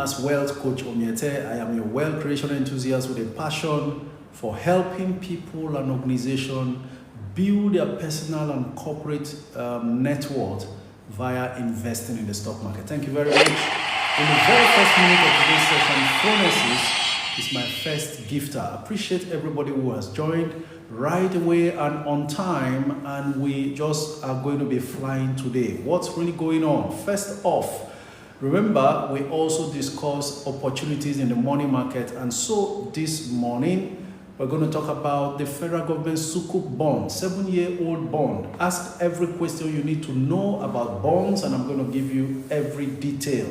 as Wealth Coach Omiete. I am a wealth creation enthusiast with a passion for helping people and organizations build their personal and corporate net worth via investing in the stock market. Thank you very much. In the very first minute of today's session, Phronesis is my first gifter. I appreciate everybody who has joined right away and on time, and we just are going to be flying today. What's really going on? First off, remember, we also discuss opportunities in the money market, and so this morning we're going to talk about the federal government Sukuk bond, 7-year-old bond. Ask every question you need to know about bonds, and I'm going to give you every detail.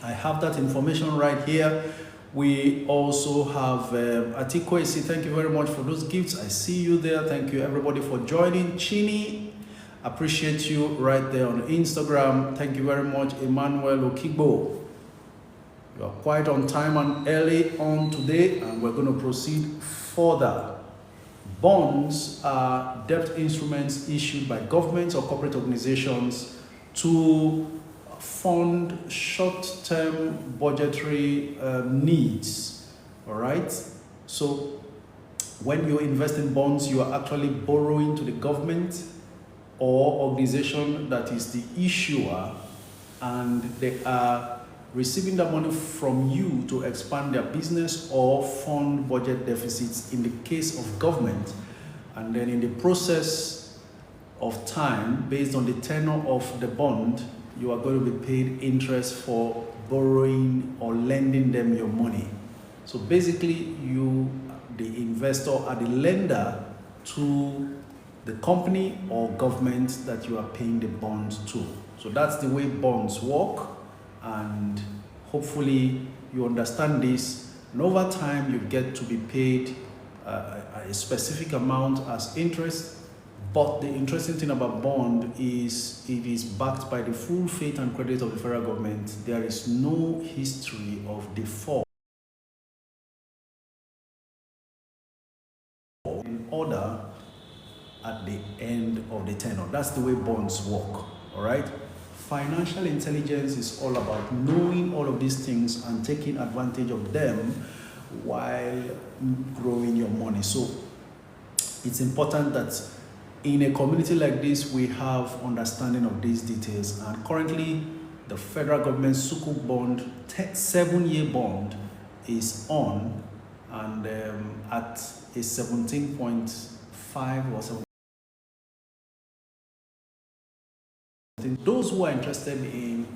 I have that information right here. We also have Atikoesi. Thank you very much for those gifts. I see you there. Thank you everybody for joining. Chini, appreciate you right there on Instagram. Thank you very much. Emmanuel Okigbo, you are quite on time and early on today, and we're going to proceed further. Bonds are debt instruments issued by governments or corporate organizations to fund short-term budgetary needs. All right, so when you invest in bonds, you are actually borrowing to the government or organization that is the issuer, and they are receiving the money from you to expand their business or fund budget deficits in the case of government. And then in the process of time, based on the tenor of the bond, you are going to be paid interest for borrowing or lending them your money. So basically, you, the investor, are the lender to the company or government that you are paying the bond to. So that's the way bonds work, and hopefully you understand this. And over time, you get to be paid a specific amount as interest. But the interesting thing about bond is it is backed by the full faith and credit of the federal government. There is no history of default in order at the end of the tenure. That's the way bonds work, all right? Financial intelligence is all about knowing all of these things and taking advantage of them while growing your money. So it's important that in a community like this, we have understanding of these details. And currently, the federal government Sukuk bond, 7-year bond, is on, and at a 17.5 or 7. Those who are interested in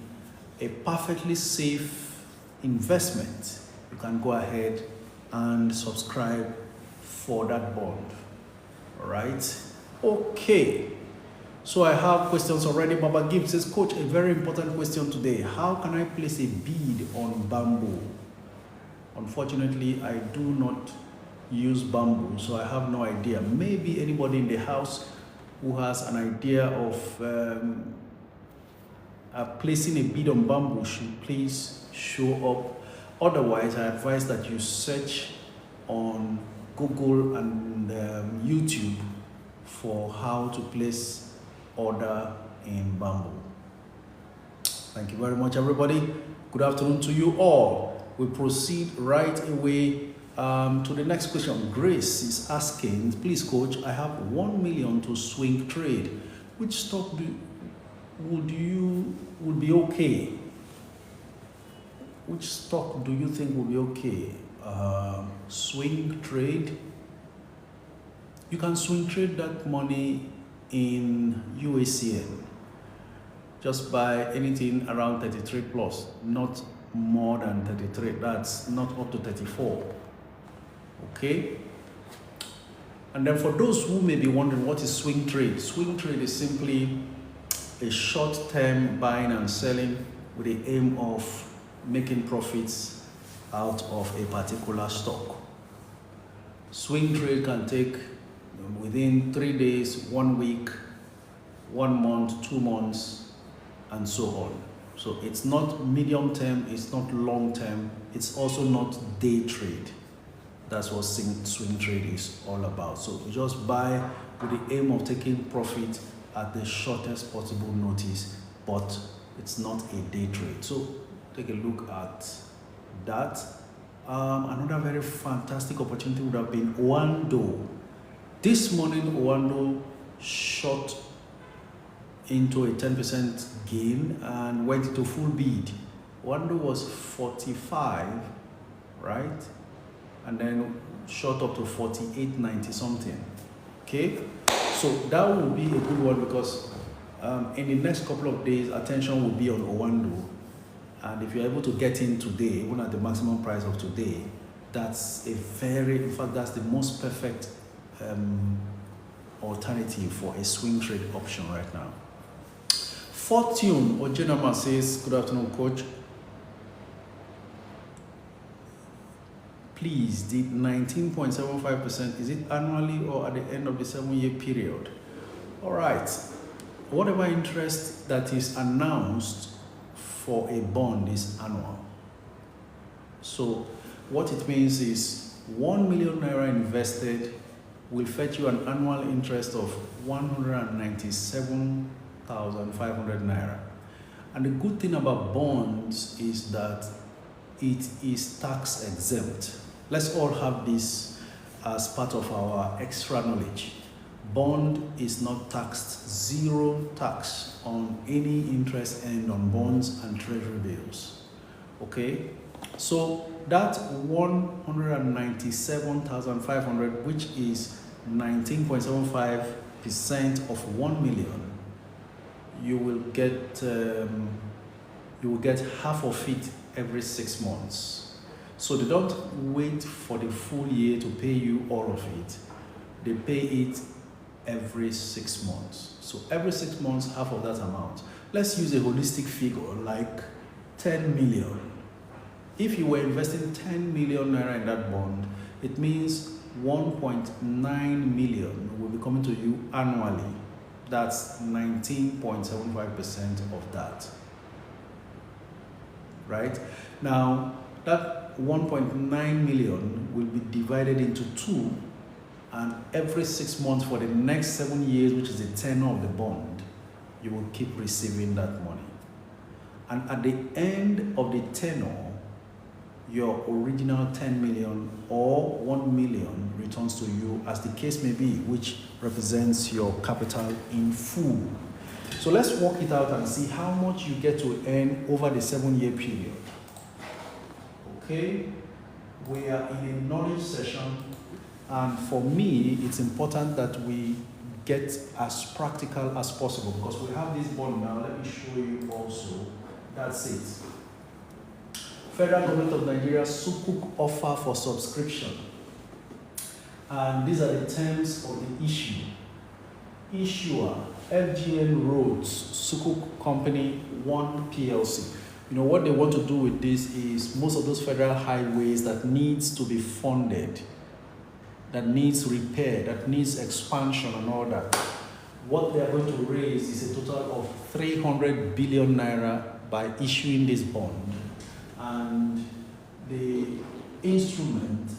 a perfectly safe investment, you can go ahead and subscribe for that bond. All right. Okay, so I have questions already. Baba Gibbs says, Coach, a very important question today. How can I place a bid on bamboo? Unfortunately, I do not use bamboo, so I have no idea. Maybe anybody in the house who has an idea of placing a bid on bamboo should please show up. Otherwise, I advise that you search on Google and YouTube for how to place order in bamboo. Thank you very much, everybody. Good afternoon to you all. We proceed right away to the next question. Grace is asking, please, Coach, I have 1 million to swing trade. Which stock would be okay? Which stock do you think will be okay? Swing trade. You can swing trade that money in UACN. Just buy anything around 33 plus, not more than 33. That's not up to 34. Okay? And then for those who may be wondering what is swing trade is simply a short-term buying and selling with the aim of making profits out of a particular stock. Swing trade can take within 3 days, 1 week, 1 month, 2 months, and so on. So it's not medium term, it's not long term, it's also not day trade. That's what swing trade is all about. So you just buy with the aim of taking profit at the shortest possible notice, but it's not a day trade. So take a look at that. Another very fantastic opportunity would have been Oando. This morning, Oando shot into a 10% gain and went to full bid. Oando was 45, right? And then shot up to 48.90 something. Okay, so that will be a good one because in the next couple of days, attention will be on Oando. And if you're able to get in today, even at the maximum price of today, that's in fact, that's the most perfect alternative for a swing trade option right now. Fortune Ojenama says, good afternoon, coach. Please, the 19.75%, is it annually or at the end of the 7-year period? All right. Whatever interest that is announced for a bond is annual. So what it means is 1 million naira invested will fetch you an annual interest of 197,500 naira. And the good thing about bonds is that it is tax exempt. Let's all have this as part of our extra knowledge. Bond is not taxed, zero tax on any interest earned on bonds and treasury bills. Okay, so that 197,500, which is 19.75% of 1 million, you will get half of it every 6 months. So they don't wait for the full year to pay you all of it. They pay it every 6 months. So every 6 months, half of that amount. Let's use a holistic figure like 10 million. If you were investing 10 million naira in that bond, it means 1.9 million will be coming to you annually. That's 19.75% of that. Right? Now, that 1.9 million will be divided into 2, and every 6 months for the next 7 years, which is the tenure of the bond, you will keep receiving that money. And at the end of the tenure, your original 10 million or 1 million returns to you, as the case may be, which represents your capital in full. So let's work it out and see how much you get to earn over the 7-year period. Okay, we are in a knowledge session, and for me, it's important that we get as practical as possible because we have this bond now. Let me show you also. That's it. Federal Government of Nigeria Sukuk offer for subscription, and these are the terms of the issue. Issuer FGN Roads Sukuk Company 1 PLC. You know what they want to do with this is most of those federal highways that needs to be funded, that needs repair, that needs expansion and all that. What they are going to raise is a total of 300 billion naira by issuing this bond. And the instrument,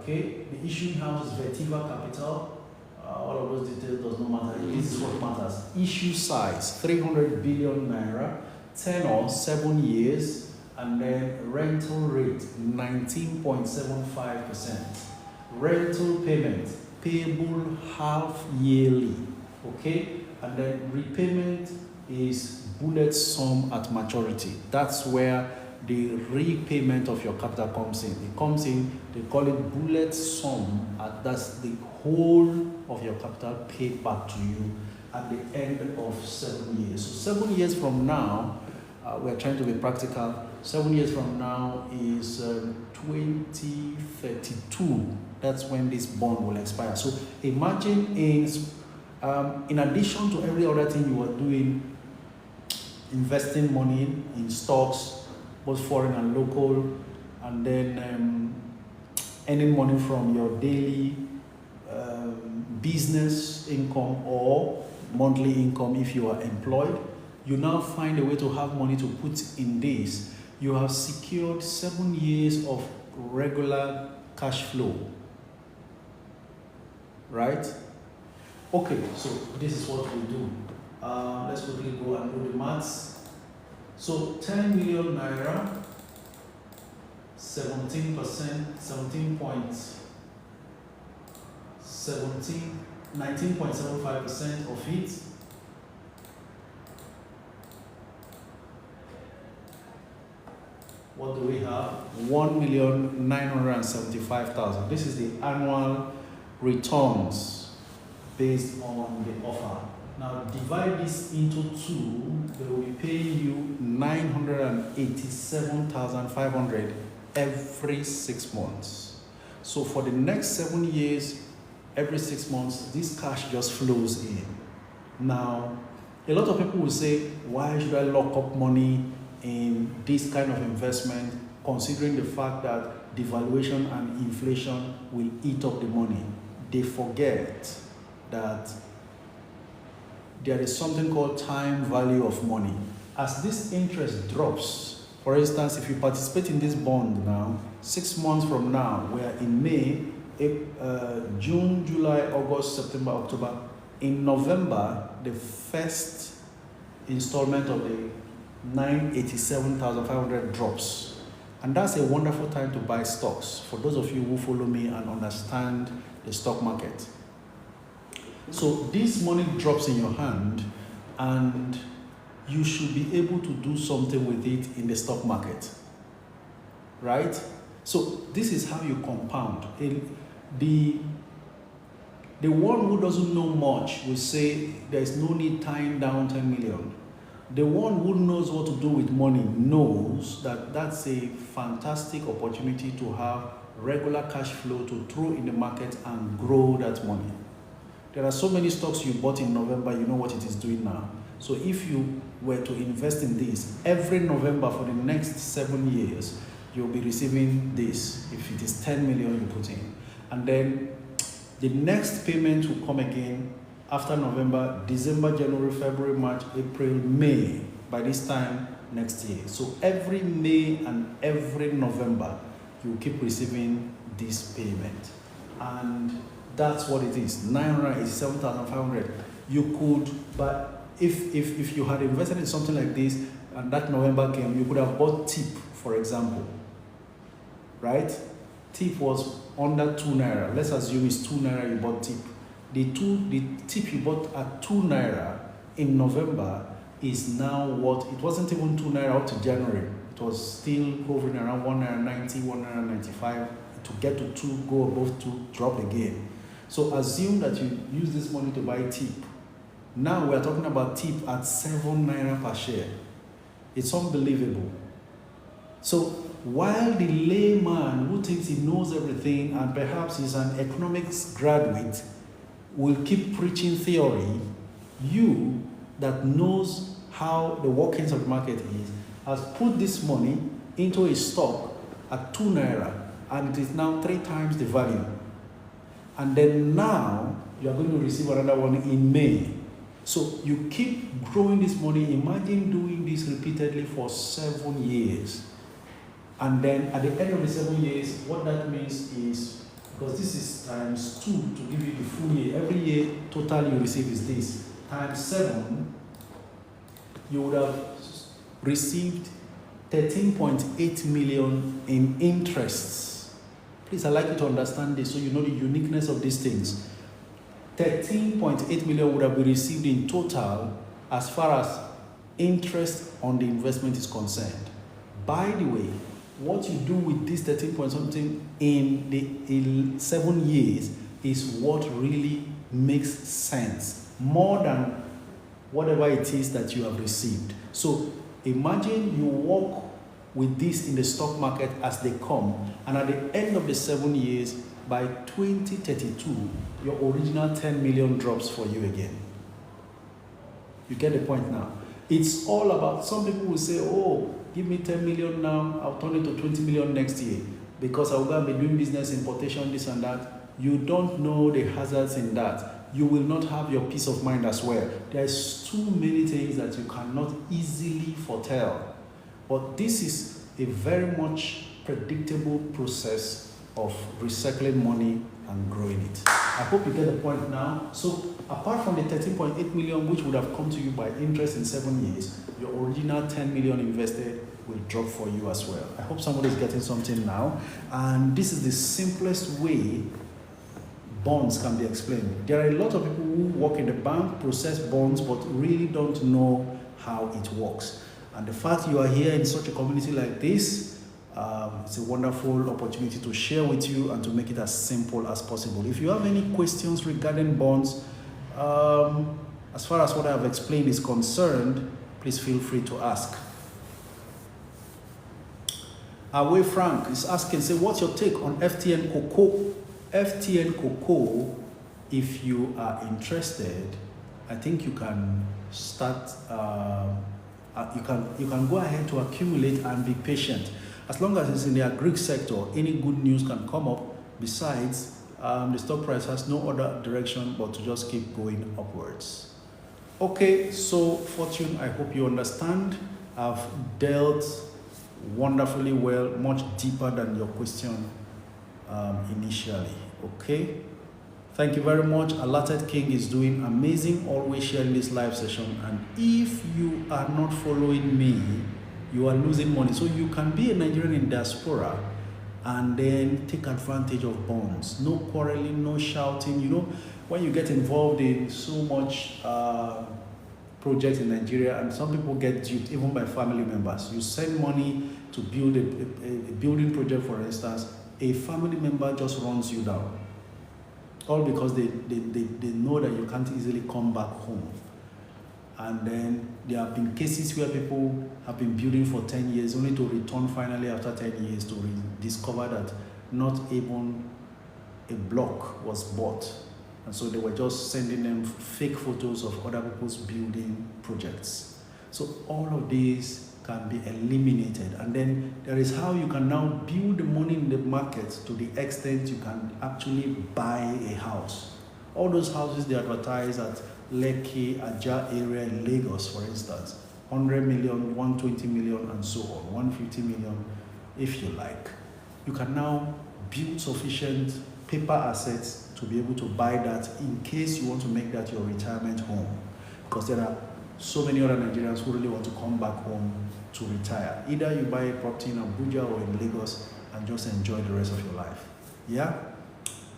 the issuing house is Vertiva Capital. All of those details does not matter. This is what matters. Issue size 300 billion naira, tenor 7 years, and then rental rate 19.75%. Rental payment payable half yearly, okay, and then repayment is bullet sum at maturity. That's where the repayment of your capital comes in. It comes in, they call it bullet sum, and that's the whole of your capital paid back to you at the end of 7 years. So 7 years from now, we're trying to be practical. 7 years from now is 2032. That's when this bond will expire. So imagine in addition to every other thing you are doing, investing money in stocks, both foreign and local, and then earning money from your daily business income or monthly income if you are employed, you now find a way to have money to put in this. You have secured 7 years of regular cash flow, right? Okay, so this is what we do. Let's quickly go and do the maths. So 10 million naira 19.75% of it. What do we have? 1,975,000. This is the annual returns based on the offer. Now divide this into two, they will be paying you 987,500 every 6 months. So for the next 7 years, every 6 months, this cash just flows in. Now, a lot of people will say, why should I lock up money in this kind of investment, considering the fact that devaluation and inflation will eat up the money? They forget that there is something called time value of money. As this interest drops, for instance, if you participate in this bond now, 6 months from now, we are in May, June, July, August, September, October. In November, the first installment of the 987,500 drops. And that's a wonderful time to buy stocks for those of you who follow me and understand the stock market. So this money drops in your hand and you should be able to do something with it in the stock market, right? So this is how you compound. The one who doesn't know much will say there is no need tying down 10 million. The one who knows what to do with money knows that that's a fantastic opportunity to have regular cash flow to throw in the market and grow that money. There are so many stocks you bought in November, you know what it is doing now. So if you were to invest in this, every November for the next 7 years, you'll be receiving this, if it is 10 million you put in. And then the next payment will come again after November, December, January, February, March, April, May, by this time next year. So every May and every November, you keep receiving this payment. And that's what it is, 987,500. You could, but if you had invested in something like this and that November came, you could have bought TIP, for example, right? TIP was under 2 naira. Let's assume it's 2 naira you bought TIP. The TIP you bought at 2 naira in November is now what, it wasn't even 2 naira up to January. It was still hovering around 1 naira 90, 1 naira 95 to get to 2, go above 2, drop again. So assume that you use this money to buy TIP. Now we are talking about TIP at 7 naira per share. It's unbelievable. So while the layman who thinks he knows everything and perhaps is an economics graduate will keep preaching theory, you that knows how the workings of the market is has put this money into a stock at 2 naira and it is now 3 times the value. And then now you are going to receive another one in May. So you keep growing this money. Imagine doing this repeatedly for 7 years. And then at the end of the 7 years, what that means is, because this is times 2 to give you the full year, every year total you receive is this, times 7, you would have received 13.8 million in interests. Please, I'd like you to understand this so you know the uniqueness of these things. 13.8 million would have been received in total as far as interest on the investment is concerned. By the way, what you do with this 13 point something in the 7 years is what really makes sense, more than whatever it is that you have received. So imagine you walk with this in the stock market as they come, and at the end of the 7 years, by 2032, your original 10 million drops for you again. You get the point now? It's all about, some people will say, oh, give me 10 million now, I'll turn it to 20 million next year because I'll go and be doing business, importation, this and that. You don't know the hazards in that. You will not have your peace of mind as well. There's too many things that you cannot easily foretell. But this is a very much predictable process of recycling money and growing it. I hope you get the point now. So apart from the 13.8 million, which would have come to you by interest in 7 years, your original 10 million invested will drop for you as well. I hope somebody is getting something now. And this is the simplest way bonds can be explained. There are a lot of people who work in the bank, process bonds, but really don't know how it works. And the fact you are here in such a community like this, it's a wonderful opportunity to share with you and to make it as simple as possible. If you have any questions regarding bonds, as far as what I have explained is concerned, please feel free to ask. Away Frank is asking, say, what's your take on FTN Cocoa? FTN Cocoa, if you are interested, I think you can start, you can go ahead to accumulate and be patient. As long as it's in the agri sector, any good news can come up. Besides, the stock price has no other direction but to just keep going upwards. Okay, so Fortune, I hope you understand. I've dealt wonderfully well, much deeper than your question initially. Okay, thank you very much. Alerted King is doing amazing, always sharing this live session. And if you are not following me, you are losing money. So you can be a Nigerian in diaspora and then take advantage of bonds. No quarreling, no shouting. You know, when you get involved in so much projects in Nigeria, and some people get duped even by family members. You send money to build a building project, for instance, a family member just runs you down. All because they know that you can't easily come back home. And then there have been cases where people have been building for 10 years only to return finally after 10 years to discover that not even a block was bought. And so they were just sending them fake photos of other people's building projects. So all of these can be eliminated. And then there is how you can now build the money in the market to the extent you can actually buy a house. All those houses they advertise at Lekki, Ajah area in Lagos, for instance, 100 million, 120 million, and so on, 150 million, if you like. You can now build sufficient paper assets to be able to buy that in case you want to make that your retirement home. Because there are so many other Nigerians who really want to come back home to retire. Either you buy a property in Abuja or in Lagos and just enjoy the rest of your life. Yeah?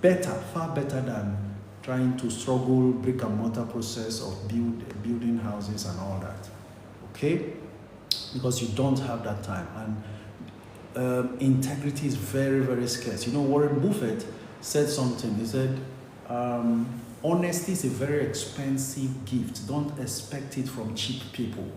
Better, far better than trying to struggle brick and mortar process of building houses and all that. Okay? Because you don't have that time. And integrity is very, very scarce. You know, Warren Buffett said something. He said, honesty is a very expensive gift. Don't expect it from cheap people.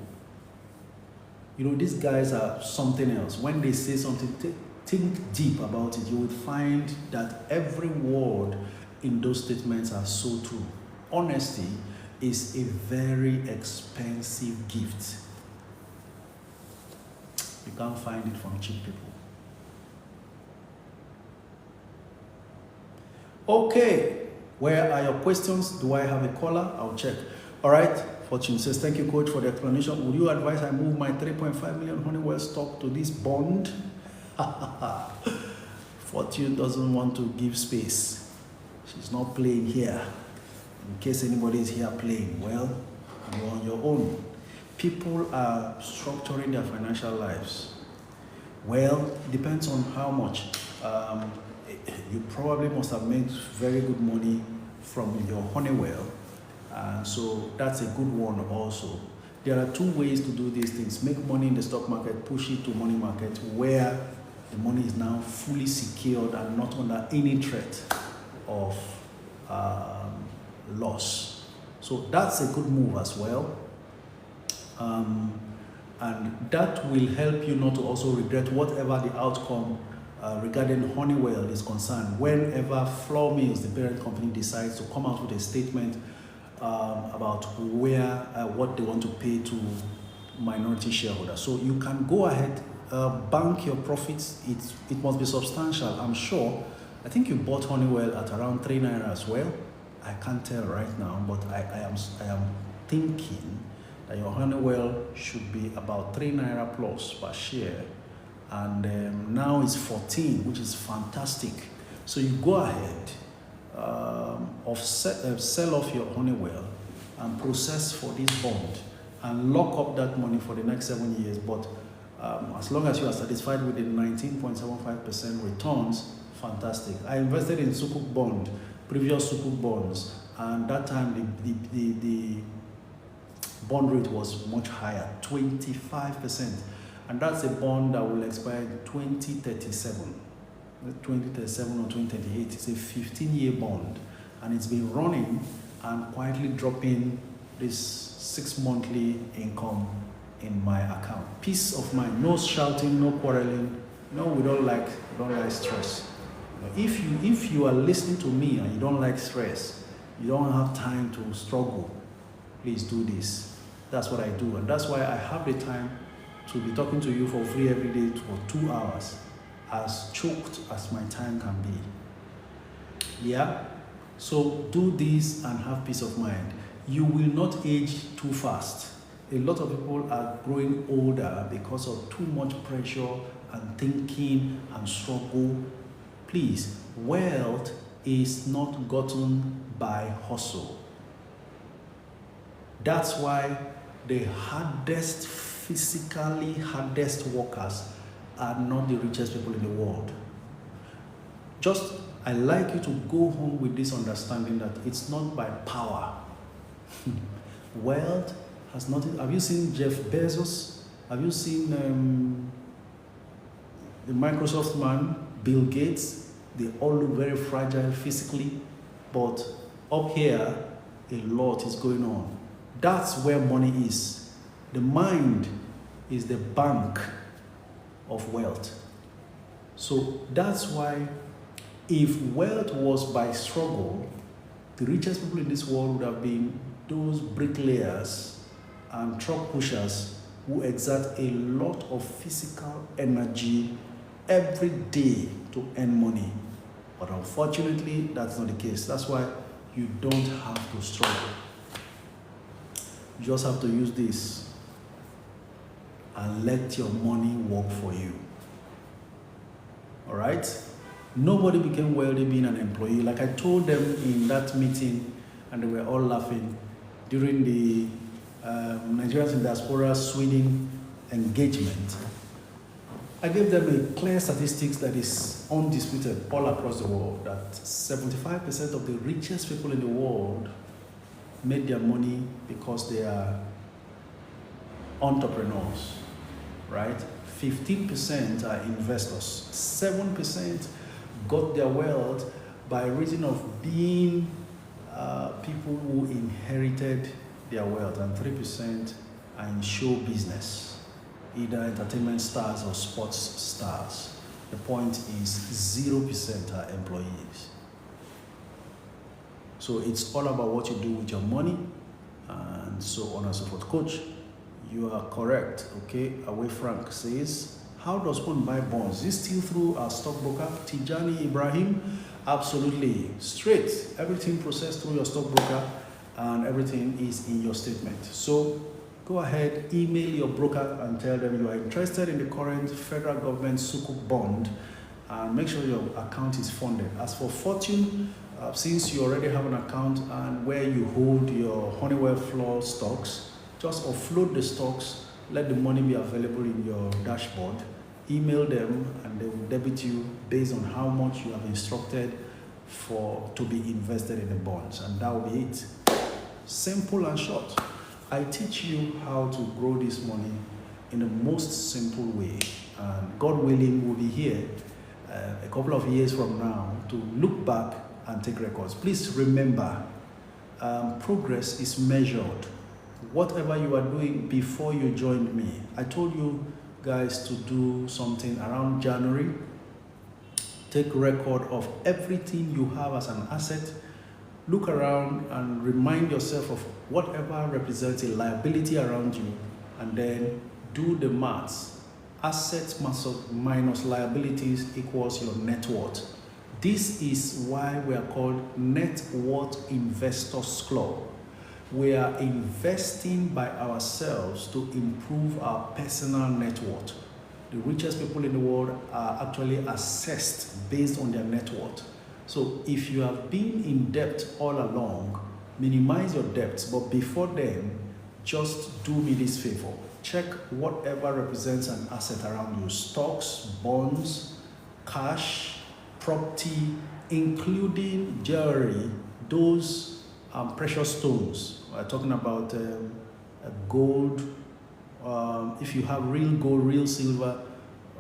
You know, these guys are something else. When they say something, think deep about it. You will find that every word in those statements are so true. Honesty is a very expensive gift. You can't find it from cheap people. Okay, where are your questions? Do I have a caller? I'll check. All right, Fortune says, thank you, coach, for the explanation. Would you advise I move my 3.5 million Honeywell stock to this bond? Fortune doesn't want to give space. She's not playing here. In case anybody is here playing, well, you're on your own. People are structuring their financial lives. Well, it depends on how much. You probably must have made very good money from your Honeywell. So that's a good one also. There are two ways to do these things. Make money in the stock market, push it to money market where the money is now fully secured and not under any threat of loss. So that's a good move as well. And that will help you not to also regret whatever the outcome regarding Honeywell is concerned. Whenever Flour Mills, the parent company, decides to come out with a statement about what they want to pay to minority shareholders. So you can go ahead, bank your profits. It must be substantial, I'm sure. I think you bought Honeywell at around 3 naira as well. I can't tell right now, but I am thinking that your Honeywell should be about 3 naira plus per share. And now it's 14, which is fantastic. So you go ahead, sell off your Honeywell and process for this bond and lock up that money for the next 7 years. But As long as you are satisfied with the 19.75% returns, fantastic. I invested in Sukuk bond, previous Sukuk bonds, and that time the bond rate was much higher, 25%. And that's a bond that will expire in 2037. 2037 or 2038. It's a 15-year bond, and it's been running and quietly dropping this 6 monthly income in my account. Peace of mind, no shouting, no quarreling. No, we don't like stress. If you are listening to me and you don't like stress, you don't have time to struggle, please do this. That's what I do, and that's why I have the time to be talking to you for free every day for 2 hours, as choked as my time can be. Yeah? So do this and have peace of mind. You will not age too fast. A lot of people are growing older because of too much pressure and thinking and struggle. Please, wealth is not gotten by hustle. That's why the physically hardest workers are not the richest people in the world. I like you to go home with this understanding that it's not by power. Wealth has nothing. Have you seen Jeff Bezos? Have you seen the Microsoft man, Bill Gates? They all look very fragile physically, but up here, a lot is going on. That's where money is. The mind is the bank of wealth. So that's why if wealth was by struggle, the richest people in this world would have been those bricklayers and truck pushers who exert a lot of physical energy every day to earn money. But unfortunately, that's not the case. That's why you don't have to struggle. You just have to use this and let your money work for you. All right? Nobody became wealthy being an employee. Like I told them in that meeting, and they were all laughing during the Nigerians in Diaspora Sweden engagement. I gave them a clear statistics that is undisputed all across the world, that 75% of the richest people in the world made their money because they are entrepreneurs, right? 15% are investors. 7% got their wealth by reason of being people who inherited their wealth, and 3% are in show business, either entertainment stars or sports stars. The point is 0% are employees. So it's all about what you do with your money and so on and so forth. Coach, you are correct, okay? Away Frank says, how does one buy bonds? Is this still through our stockbroker, Tijani Ibrahim? Absolutely, straight. Everything processed through your stockbroker and everything is in your statement. So go ahead, email your broker and tell them you are interested in the current federal government Sukuk bond, and make sure your account is funded. As for Fortune, since you already have an account and where you hold your Honeywell floor stocks, just offload the stocks, let the money be available in your dashboard, email them and they will debit you based on how much you have instructed to be invested in the bonds, and that will be it. Simple and short. I teach you how to grow this money in the most simple way, and God willing, we'll be here a couple of years from now to look back and take records. Please remember, progress is measured. Whatever you are doing before you joined me, I told you guys to do something around January. Take record of everything you have as an asset. Look around and remind yourself of whatever represents a liability around you, and then do the maths. Assets minus liabilities equals your net worth. This is why we are called Net Worth Investors Club. We are investing by ourselves to improve our personal net worth. The richest people in the world are actually assessed based on their net worth. So if you have been in debt all along, minimize your debts, but before then, just do me this favor. check whatever represents an asset around you: stocks, bonds, cash, property, including jewelry, those precious stones. We're talking about gold. If you have real gold, real silver,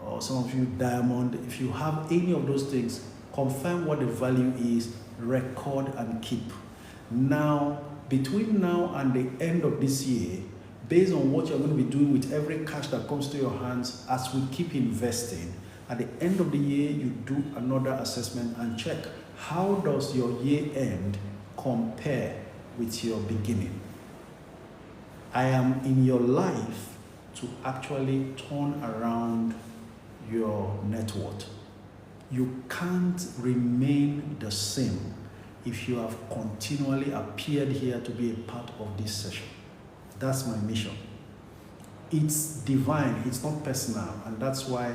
or some of you diamond, if you have any of those things, confirm what the value is, record and keep. Now, between now and the end of this year, based on what you're going to be doing with every cash that comes to your hands, as we keep investing, at the end of the year, you do another assessment and check how does your year end compare with your beginning. I am in your life to actually turn around your net worth. You can't remain the same if you have continually appeared here to be a part of this session. That's my mission. It's divine, it's not personal, and that's why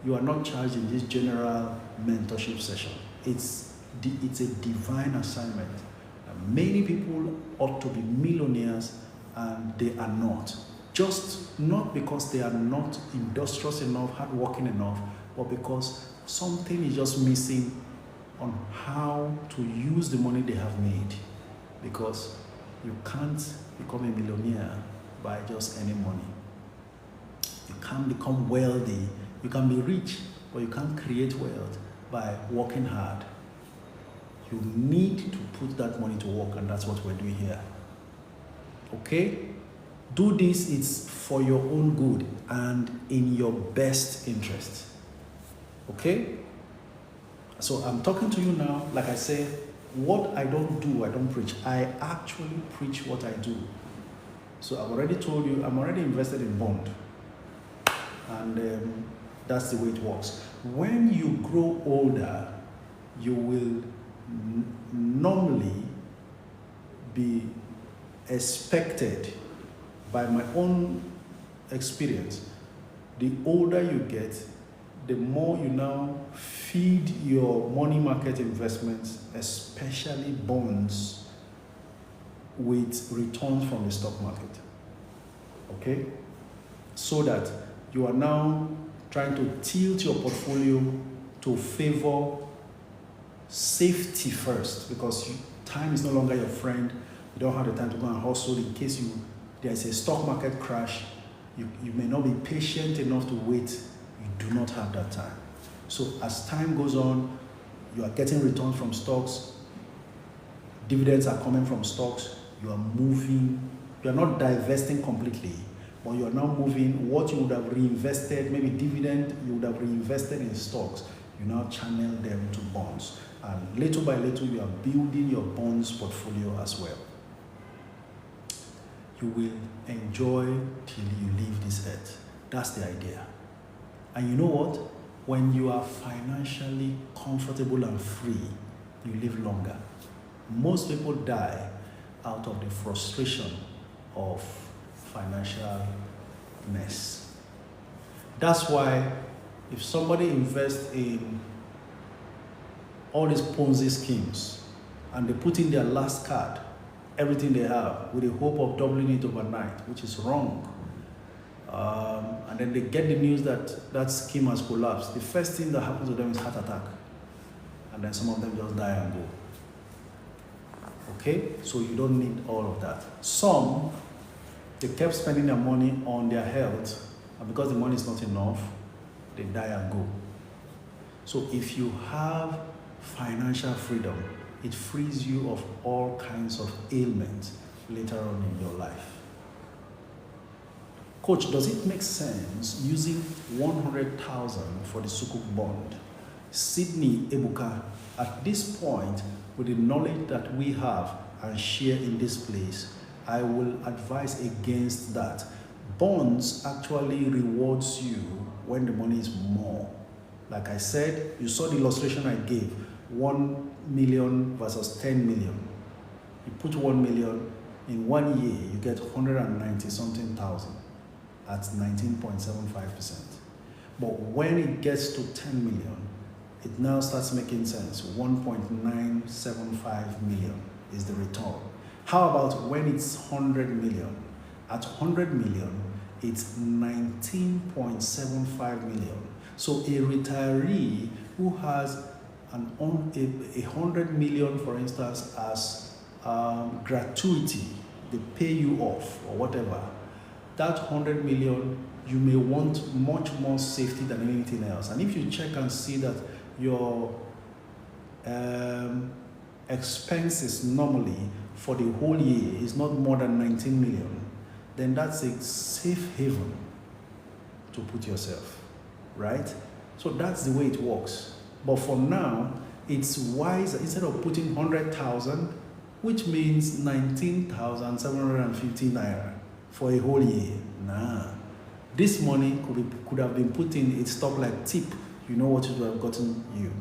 you are not charged in this general mentorship session. It's a divine assignment. Many people ought to be millionaires and they are not. Just not because they are not industrious enough, hardworking enough, but because something is just missing on how to use the money they have made. Because you can't become a millionaire by just any money. You can't become wealthy. You can be rich, but you can't create wealth by working hard. You need to put that money to work, and that's what we're doing here. Okay? Do this, it's for your own good and in your best interest. Okay? So I'm talking to you now. Like I said, what I don't do, I don't preach. I actually preach what I do. So I've already told you, I'm already invested in bond. And that's the way it works. When you grow older, you will normally be expected, by my own experience, the older you get, the more you now feed your money market investments, especially bonds, with returns from the stock market. Okay? So that you are now trying to tilt your portfolio to favor safety first, because time is no longer your friend. You don't have the time to go and hustle in case there's a stock market crash. You may not be patient enough to wait. You do not have that time. So as time goes on, you are getting returns from stocks, dividends are coming from stocks, you are moving, you are not divesting completely, but you are now moving what you would have reinvested, maybe dividend, you would have reinvested in stocks, you now channel them to bonds. And little by little, you are building your bonds portfolio as well. You will enjoy till you leave this earth. That's the idea. And you know what? When you are financially comfortable and free, you live longer. Most people die out of the frustration of financial mess. That's why if somebody invests in all these Ponzi schemes and they put in their last card, everything they have, with the hope of doubling it overnight, which is wrong. And then they get the news that that scheme has collapsed. The first thing that happens to them is heart attack. And then some of them just die and go. Okay? So you don't need all of that. Some, they kept spending their money on their health, and because the money is not enough, they die and go. So if you have financial freedom, it frees you of all kinds of ailments later on in your life. Coach, does it make sense using 100,000 for the Sukuk bond? Sydney Ebuka, at this point, with the knowledge that we have and share in this place, I will advise against that. Bonds actually rewards you when the money is more. Like I said, you saw the illustration I gave, 1 million versus 10 million. You put 1 million, in 1 year, you get 190 something thousand at 19.75%. But when it gets to 10 million, it now starts making sense. 1.975 million is the return. How about when it's 100 million? At 100 million, it's 19.75 million. So a retiree who has a 100 million, for instance, as gratuity, they pay you off or whatever, that 100 million, you may want much more safety than anything else. And if you check and see that your expenses normally for the whole year is not more than 19 million, then that's a safe haven to put yourself, right? So that's the way it works. But for now, it's wise, instead of putting 100,000, which means 19,750 naira for a whole year. Nah. This money could have been put in a stock like tip, you know what it would have gotten you,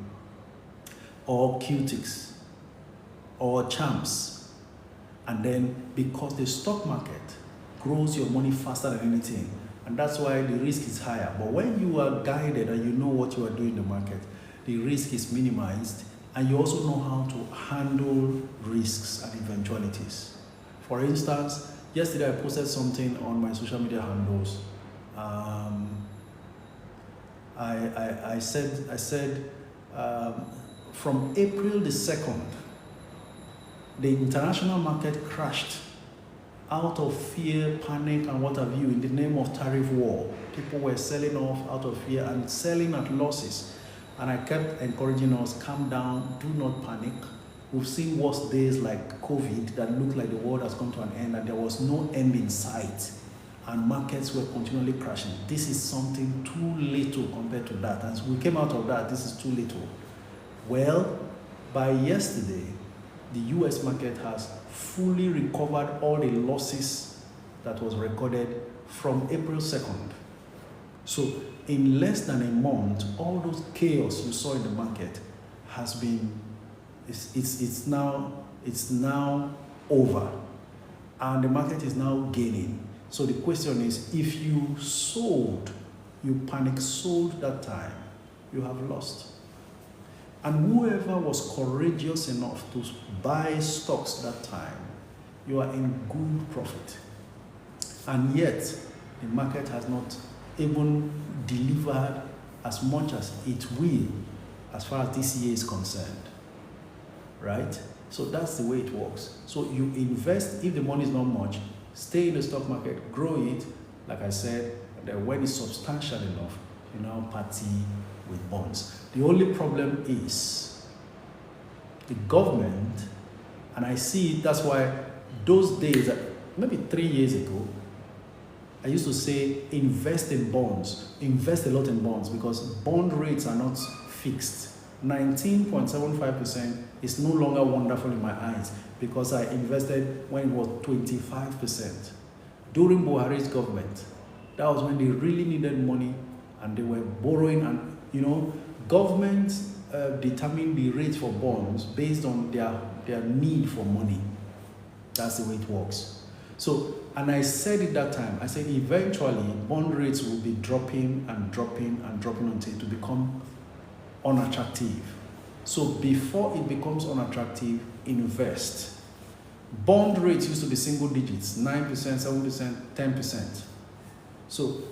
or Qtix, or Champs. And then because the stock market grows your money faster than anything, and that's why the risk is higher. But when you are guided and you know what you are doing in the market, the risk is minimized, and you also know how to handle risks and eventualities. For instance, yesterday I posted something on my social media handles. I said from April the 2nd, the international market crashed out of fear, panic, and what have you, in the name of tariff war. People were selling off out of fear and selling at losses. And I kept encouraging us, calm down, do not panic. We've seen worse days like COVID that looked like the world has come to an end and there was no end in sight. And markets were continually crashing. This is something too little compared to that. As we came out of that, this is too little. Well, by yesterday, the US market has fully recovered all the losses that was recorded from April 2nd. So in less than a month, all those chaos you saw in the market has been, it's now over. And the market is now gaining. So the question is, if you sold, you panic sold that time, you have lost. And whoever was courageous enough to buy stocks that time, you are in good profit. And yet, the market has not even delivered as much as it will as far as this year is concerned, right? So that's the way it works. So you invest, if the money is not much, stay in the stock market, grow it, like I said, and then when it's substantial enough, you now party with bonds. The only problem is the government, and I see that's why those days, maybe 3 years ago, I used to say invest in bonds, invest a lot in bonds, because bond rates are not fixed. 19.75% is no longer wonderful in my eyes because I invested when it was 25%. During Buhari's government, that was when they really needed money and they were borrowing, and governments determine the rate for bonds based on their need for money. That's the way it works. So, and I said it that time, I said eventually bond rates will be dropping and dropping and dropping until it will become unattractive. So before it becomes unattractive, invest. Bond rates used to be single digits, 9%, 7%, 10%. So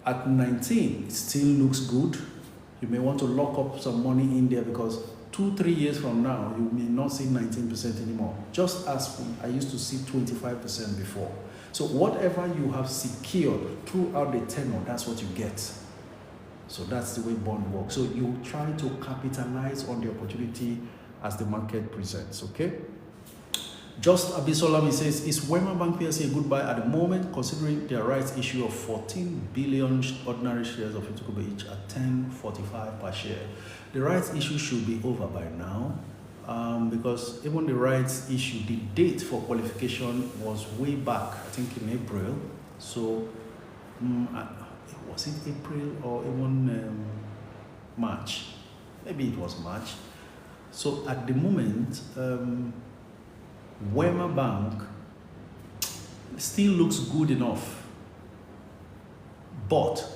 at 19, it still looks good. You may want to lock up some money in there because 2-3 years from now, you may not see 19% anymore. Just as I used to see 25% before. So whatever you have secured throughout the tenure, that's what you get. So that's the way bond works. So you try to capitalize on the opportunity as the market presents, okay? Just Abisolami says, is Wema Bank PLC a good buy at the moment, considering their rights issue of 14 billion ordinary shares of Itukuba each at 10.45 per share? The rights issue should be over by now, because even the rights issue, the date for qualification was way back, I think in April. So, was it April or even March? Maybe it was March. So at the moment, Wema Bank still looks good enough, but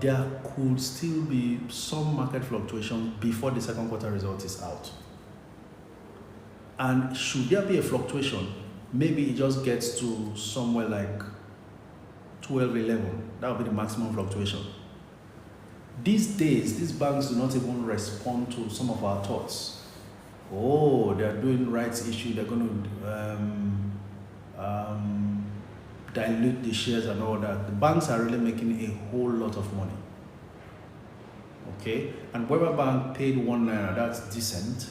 there could still be some market fluctuation before the second quarter result is out. And should there be a fluctuation, maybe it just gets to somewhere like 12, 11. That will be the maximum fluctuation. These days, these banks do not even respond to some of our thoughts. Oh, they're doing rights issue, they're going to dilute the shares and all that. The banks are really making a whole lot of money. Okay, and Weber Bank paid £1, that's decent.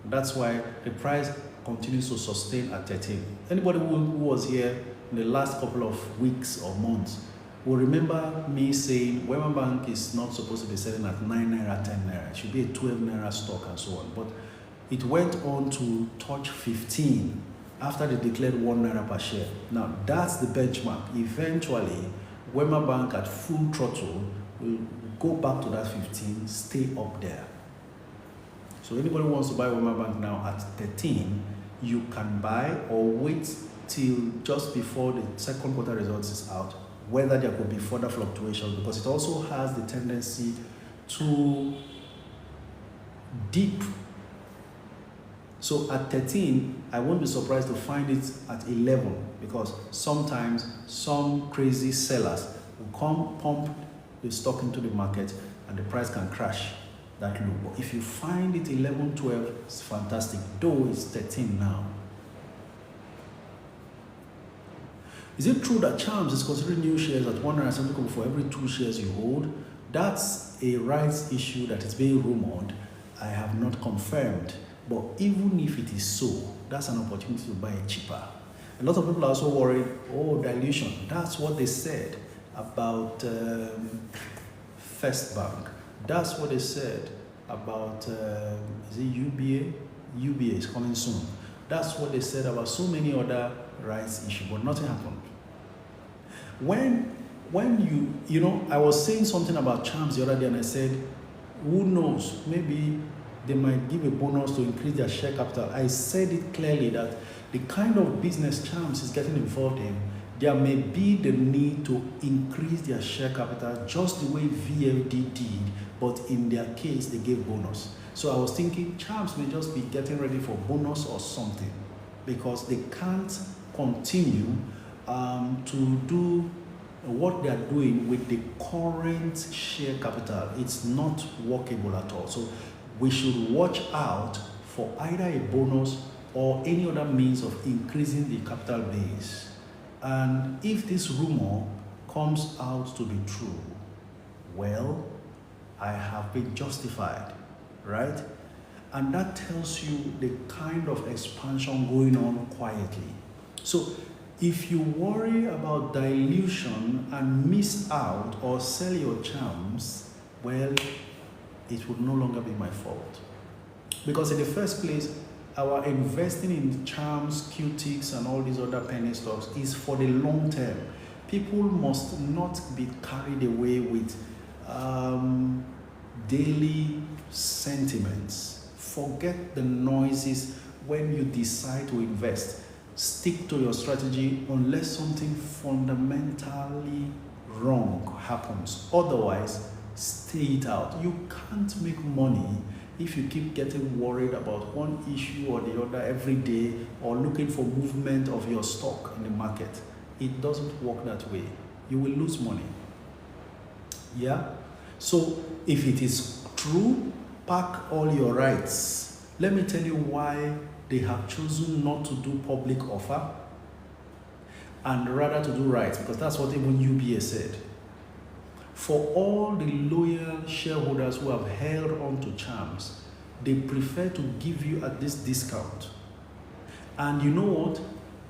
That's why the price continues to sustain at 13. Anybody who was here in the last couple of weeks or months will remember me saying Weber Bank is not supposed to be selling at 9 naira, 10 naira. It should be a 12 naira stock and so on. But it went on to touch 15 after they declared 1 naira per share. Now that's the benchmark. Eventually, Weber Bank at full throttle will go back to that 15, stay up there. So anybody who wants to buy Weber Bank now at 13, you can buy or wait till just before the second quarter results is out, whether there could be further fluctuations, because it also has the tendency to dip. So at 13, I won't be surprised to find it at 11, because sometimes some crazy sellers will come pump the stock into the market and the price can crash that low. But if you find it 11, 12, it's fantastic, though it's 13 now. Is it true that Charms is considering new shares at 170 kobo for every 2 shares you hold? That's a rights issue that is being rumored. I have not confirmed. But even if it is so, that's an opportunity to buy it cheaper. A lot of people are also worried, oh, dilution. That's what they said about First Bank. That's what they said about, is it UBA? UBA is coming soon. That's what they said about so many other rights issues, but nothing happened. When you know, I was saying something about Charms the other day and I said, who knows, maybe they might give a bonus to increase their share capital. I said it clearly that the kind of business Charms is getting involved in, there may be the need to increase their share capital just the way VFD did, but in their case, they gave bonus. So I was thinking Charms may just be getting ready for bonus or something, because they can't continue to do what they are doing with the current share capital. It's not workable at all. So we should watch out for either a bonus or any other means of increasing the capital base. And if this rumor comes out to be true, well, I have been justified, right? And that tells you the kind of expansion going on quietly. So if you worry about dilution and miss out or sell your Charms, well, it would no longer be my fault. Because in the first place, our investing in Charms, QTICs, and all these other penny stocks is for the long term. People must not be carried away with daily sentiments. Forget the noises when you decide to invest. Stick to your strategy unless something fundamentally wrong happens. Otherwise, stay it out. You can't make money if you keep getting worried about one issue or the other every day, or looking for movement of your stock in the market. It doesn't work that way. You will lose money. Yeah? So if it is true, pack all your rights. Let me tell you why they have chosen not to do public offer and rather to do rights, because that's what even UBA said. For all the loyal shareholders who have held on to Charms, they prefer to give you at this discount. And you know what?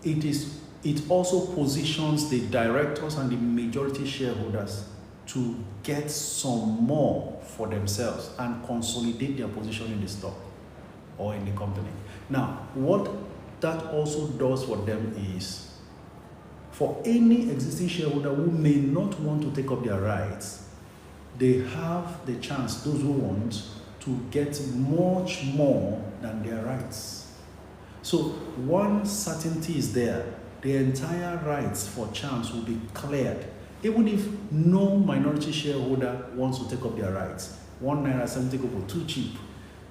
It also positions the directors and the majority shareholders to get some more for themselves and consolidate their position in the stock or in the company. Now, what that also does for them is, for any existing shareholder who may not want to take up their rights, they have the chance, those who want, to get much more than their rights. So one certainty is there: the entire rights for Charms will be cleared. Even if no minority shareholder wants to take up their rights, 1 naira 70 kobo, too cheap,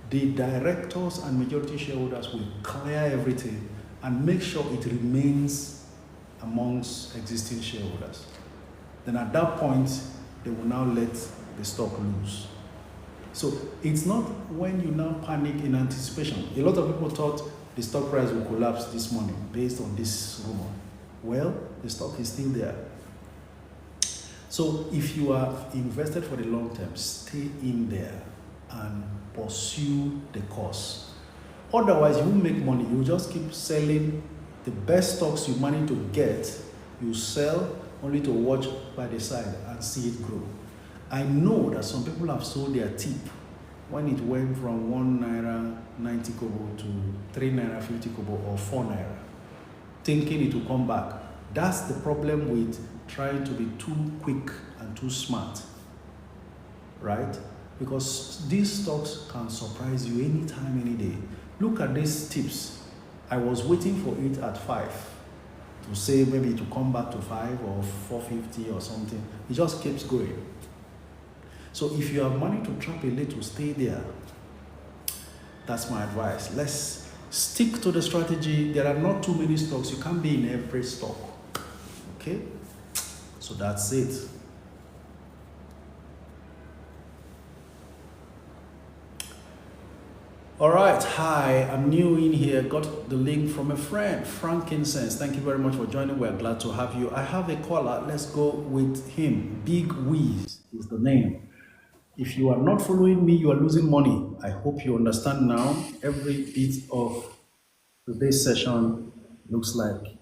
the directors and majority shareholders will clear everything and make sure it remains amongst existing shareholders. then at that point, they will now let the stock loose. So it's not when you now panic in anticipation. A lot of people thought the stock price will collapse this morning based on this rumor. Well, the stock is still there. So if you are invested for the long term, stay in there and pursue the course. Otherwise, you won't make money. You just keep selling the best stocks you manage to get. You sell only to watch by the side and see it grow. I know that some people have sold their tip when it went from 1 naira 90 kobo to 3 naira 50 kobo or 4 naira, thinking it will come back. That's the problem with trying to be too quick and too smart, right? Because these stocks can surprise you anytime, any day. Look at these tips. I was waiting for it at 5 to say maybe to come back to 5 or 450 or something. It just keeps going. So if you have money to trap a little, stay there. That's my advice. Let's stick to the strategy. There are not too many stocks. You can't be in every stock. Okay? So that's it. All right, hi, I'm new in here. Got the link from a friend, Frankincense. Thank you very much for joining. We're glad to have you. I have a caller. Let's go with him. Big Wiz is the name. If you are not following me, you are losing money. I hope you understand now. Every bit of today's session looks like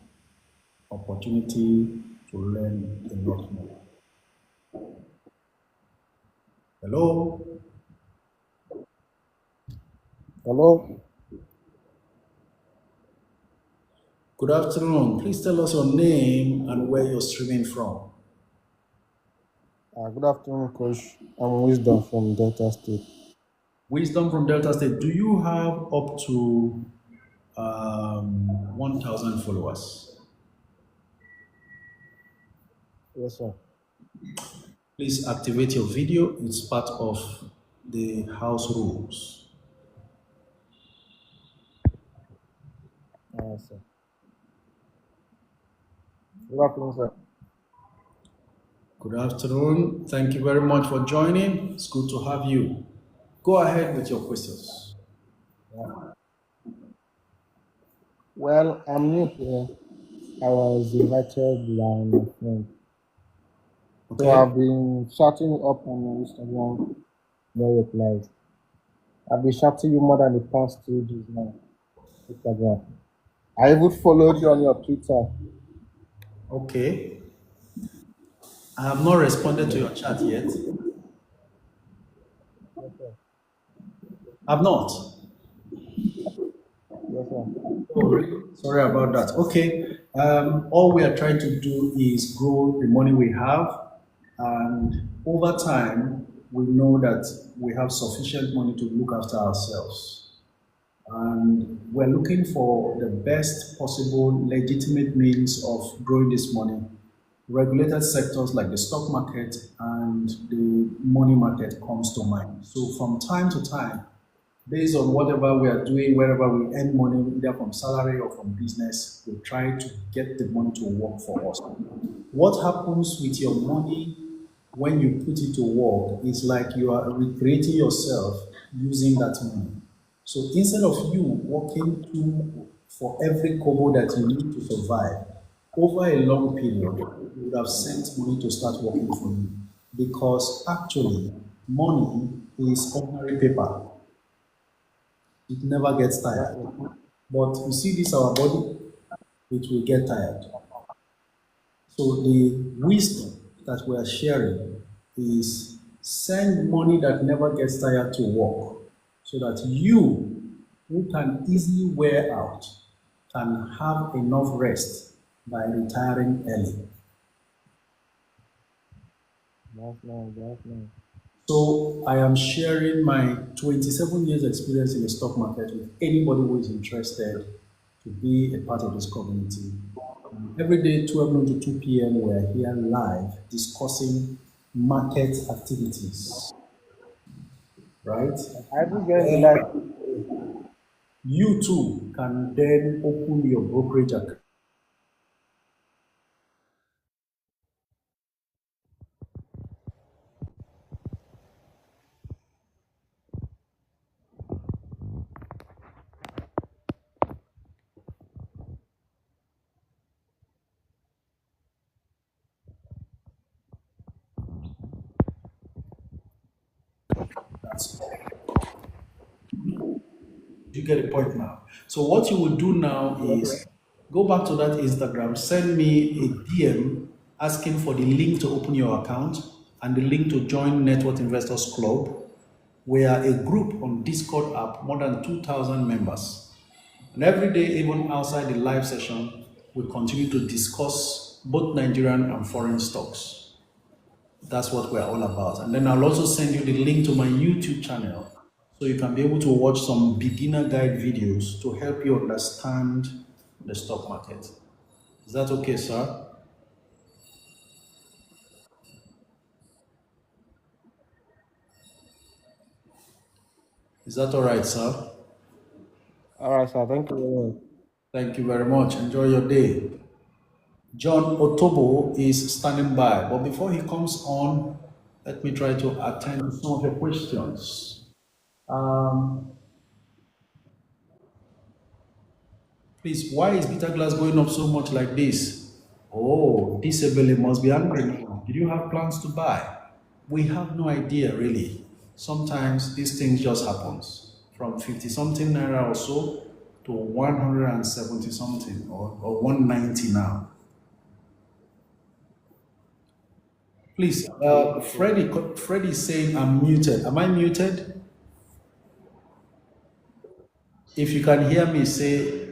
opportunity to learn a lot more. Hello? Hello? Good afternoon. Please tell us your name and where you're streaming from. Good afternoon, Coach. I'm Wisdom from Delta State. Wisdom from Delta State. Do you have up to 1,000 followers? Yes, sir. Please activate your video. It's part of the house rules. Yes, sir. Good afternoon, sir. Good afternoon. Thank you very much for joining. It's good to have you. Go ahead with your questions. Yeah. Well, I'm new here. I was invited by my friend. So Okay. I've been shouting you up on Instagram, no replies. I've been shouting you more than the past 2 days now. Instagram. I even followed you on your Twitter. Okay. I have not responded to your chat yet. Yes, sir. I've not. Yes, sir. Oh, really? Sorry about that. Okay. All we are trying to do is grow the money we have, and over time, we know that we have sufficient money to look after ourselves. And we're looking for the best possible legitimate means of growing this money. Regulated sectors like the stock market and the money market comes to mind. So from time to time, based on whatever we are doing, wherever we earn money, either from salary or from business, we try to get the money to work for us. What happens with your money when you put it to work is like you are recreating yourself using that money. So instead of you working for every kobo that you need to survive, over a long period, you would have sent money to start working for you. Because actually, money is ordinary paper. It never gets tired. Exactly. But you see this our body, it will get tired. So the wisdom that we are sharing is send money that never gets tired to work so that you, who can easily wear out, can have enough rest by retiring early. That's nice. That's nice. So I am sharing my 27 years experience in the stock market with anybody who is interested to be a part of this community. Every day, 12 noon to 2 p.m., we're here live discussing market activities, right? I even get the Then light. you too can then open your brokerage account You get the point now. So what you will do now is go back to that Instagram, send me a DM asking for the link to open your account and the link to join Network Investors Club. We are a group on Discord app, more than 2,000 members. And every day, even outside the live session, we continue to discuss both Nigerian and foreign stocks. That's what we're all about. And then I'll also send you the link to my YouTube channel so you can be able to watch some beginner guide videos to help you understand the stock market. Is that okay, sir? Is that all right, sir? All right, sir. Thank you very much. Thank you very much. Enjoy your day. John Otobo is standing by, but before he comes on, let me try to attend to some of your questions. Um, Please, why is beta glass going up so much like this? Oh, this Ebele must be angry now. Did you have plans to buy? We have no idea really. Sometimes these things just happens from 50 something naira or so to 170 something or 190 now. Please, Freddie is saying I'm muted. Am I muted? If you can hear me, say,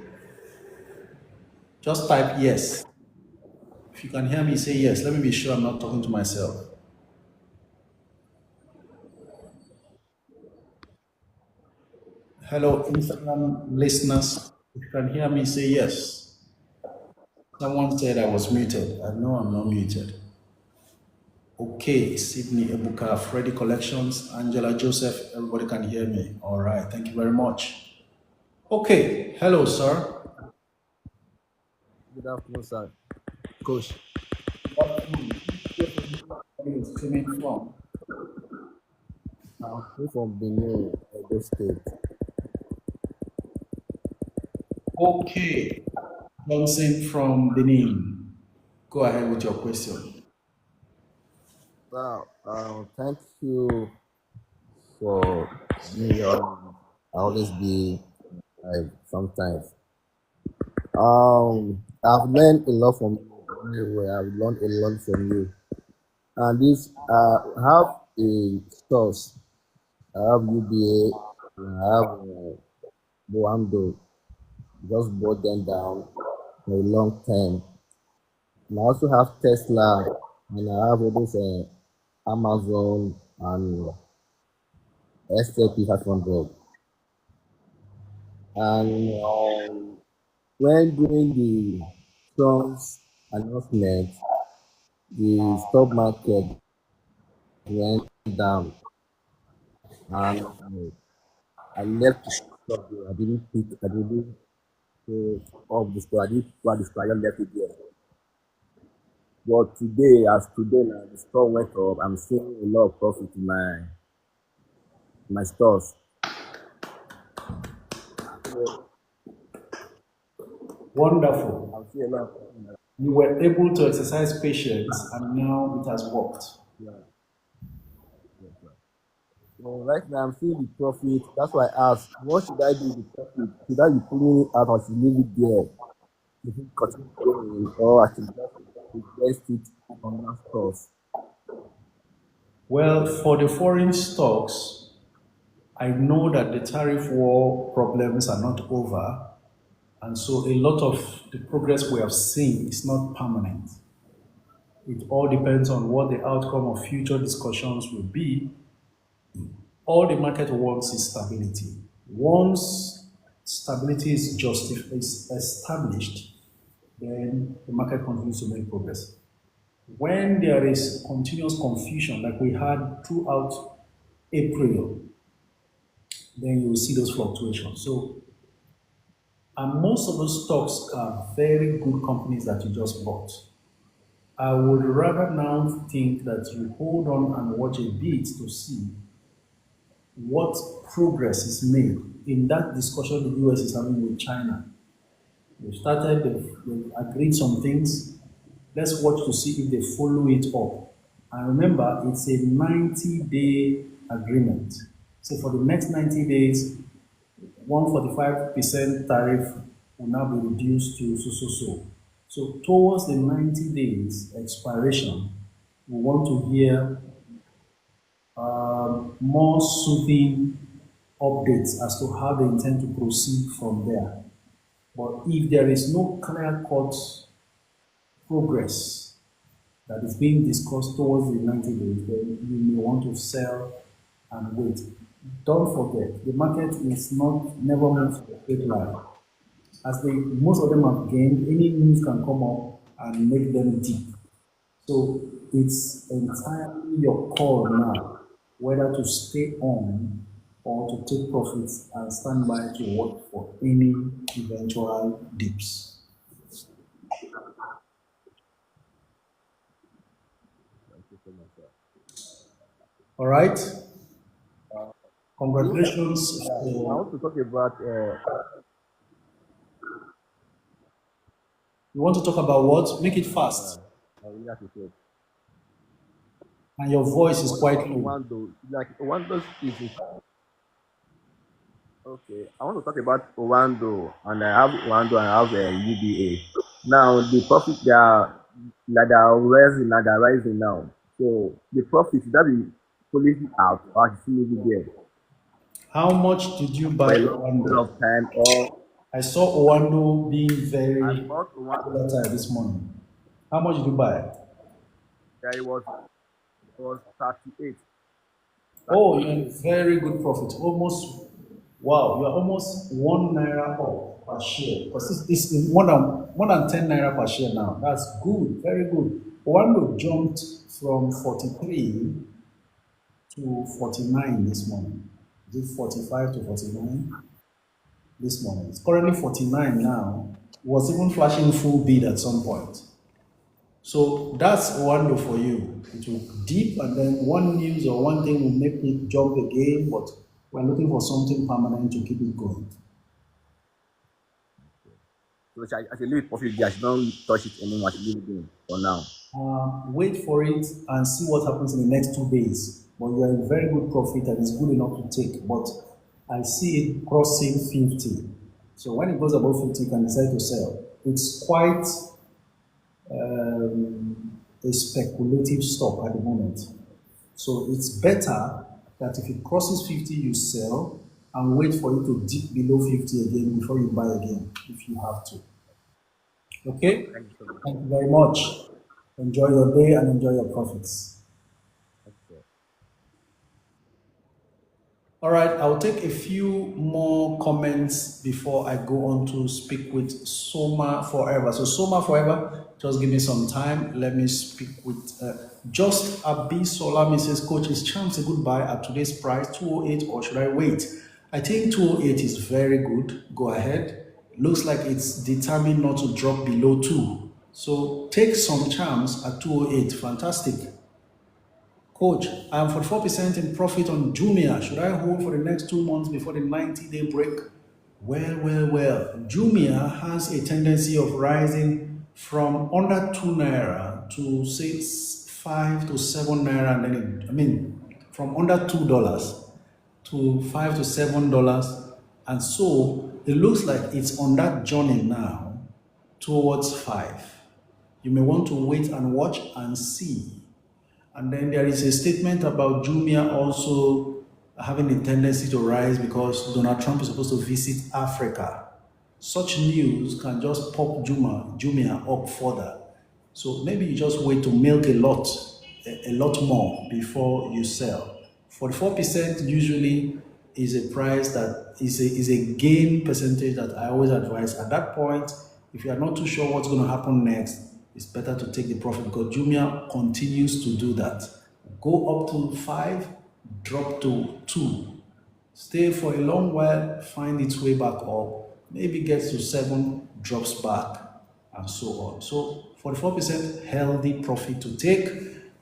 just type yes. If you can hear me, say yes. Let me be sure I'm not talking to myself. Hello, Instagram listeners. If you can hear me, say yes. Someone said I was muted. I know I'm not muted. Okay, Sydney Ebuka, Freddy Collections, Angela Joseph, everybody can hear me. All right, thank you very much. Okay, hello, sir. Good afternoon, sir. Coach. What are you streaming from? I'm from Benin, Edo State. Okay, Johnson from Benin. Go ahead with your question. Thank you for being on. I always be like sometimes. I've learned a lot from you. I've learned a lot from you. And this, have a source. I have UBA. I have Boando. Just brought them down for a long time. And I also have Tesla, and I have all those Amazon and SAP 500. And when doing the Trump's announcement, the stock market went down, and I left the stock there. I didn't pick, I didn't up the store. I didn't buy the store. I just left it there. But today, as today now, the store went up. I'm seeing a lot of profit in my stores. So Wonderful. I'm seeing a lot of profit. You were able to exercise patience and now it has worked. Yeah. So right now I'm seeing the profit. That's why I asked, what should I do with the profit? Should I be pulling it out or should I leave it there? Should it continue going or I should just invest it on that stores? Well, for the foreign stocks, I know that the tariff war problems are not over. And so a lot of the progress we have seen is not permanent. It all depends on what the outcome of future discussions will be. All the market wants is stability. Once stability is established, then the market continues to make progress. When there is continuous confusion, like we had throughout April, then you will see those fluctuations. So, and most of those stocks are very good companies that you just bought. I would rather now think that you hold on and watch a bit to see what progress is made in that discussion the US is having with China. They've agreed some things. Let's watch to see if they follow it up. And remember, it's a 90-day agreement. So for the next 90 days, 145% tariff will now be reduced to so. So towards the 90 days expiration, we want to hear more soothing updates as to how they intend to proceed from there. But if there is no clear-cut progress that is being discussed towards the 90 days, then you may want to sell and wait. Don't forget, the market is not never moves in a straight line. As most of them have gained, any news can come up and make them dip. So it's entirely your call now whether to stay on or to take profits and stand by to watch for any eventual dips. Thank you so much, sir. All right. You, Congratulations yeah, I for. want to talk about You want to talk about what? Make it fast. I really appreciate. And your voice I is want to quite talk low. Owando. Like Owando is okay. I want to talk about Owando, and I have Owando and I have UBA. Now the profit they are rising and they're rising now. So the profit should that be fully out or should still be there How much did you buy for a long period Owando? of time or I saw Owando being I very bought Owando volatile this morning. How much did you buy? that it was 38. Oh, 38. you're in very good profit. Almost, wow, you're almost 1 naira off per share. Because it's more than 10 naira per share now. That's good, very good. Owando jumped from 43 to 49 this morning. Is it 45 to 49 this morning? It's currently 49 now. It was even flashing full bid at some point. So that's wonderful for you. It will dip and then one news or one thing will make it jump again, but we're looking for something permanent to keep it going. So I should leave it profit there. I should not touch it anymore. I should leave it in for now. Wait for it and see what happens in the next 2 days. But you are in very good profit and it's good enough to take. But I see it crossing 50. So when it goes above 50, you can decide to sell. It's quite a speculative stock at the moment. So it's better that if it crosses 50, you sell and wait for it to dip below 50 again before you buy again, if you have to. Okay? Thank you so much. Thank you very much. Enjoy your day and enjoy your profits. Okay. All right, I'll take a few more comments before I go on to speak with Soma Forever. So Soma Forever, just give me some time. Let me speak with Just Abisola. Says, Coach, is chance a good buy at today's price, 208, or should I wait? I think 208 is very good. Go ahead. Looks like it's determined not to drop below 2. So take some chance at 208. Fantastic. Coach, I am 44% in profit on Jumia. Should I hold for the next 2 months before the 90-day break? Well. Jumia has a tendency of rising from under 2 naira to say 5 to 7 naira, and then from under $2 to $5 to $7, and so it looks like it's on that journey now towards 5. You may want to wait and watch and see. And then there is a statement about Jumia also having a tendency to rise because Donald Trump is supposed to visit Africa. Such news can just pop Jumia up further. So maybe you just wait to milk a lot more before you sell. 44% usually is a price that is a gain percentage that I always advise. At that point, if you are not too sure what's going to happen next, it's better to take the profit because Jumia continues to do that. Go up to 5, drop to 2. Stay for a long while, find its way back up, maybe gets to 7, drops back, and so on. So 44% healthy profit to take,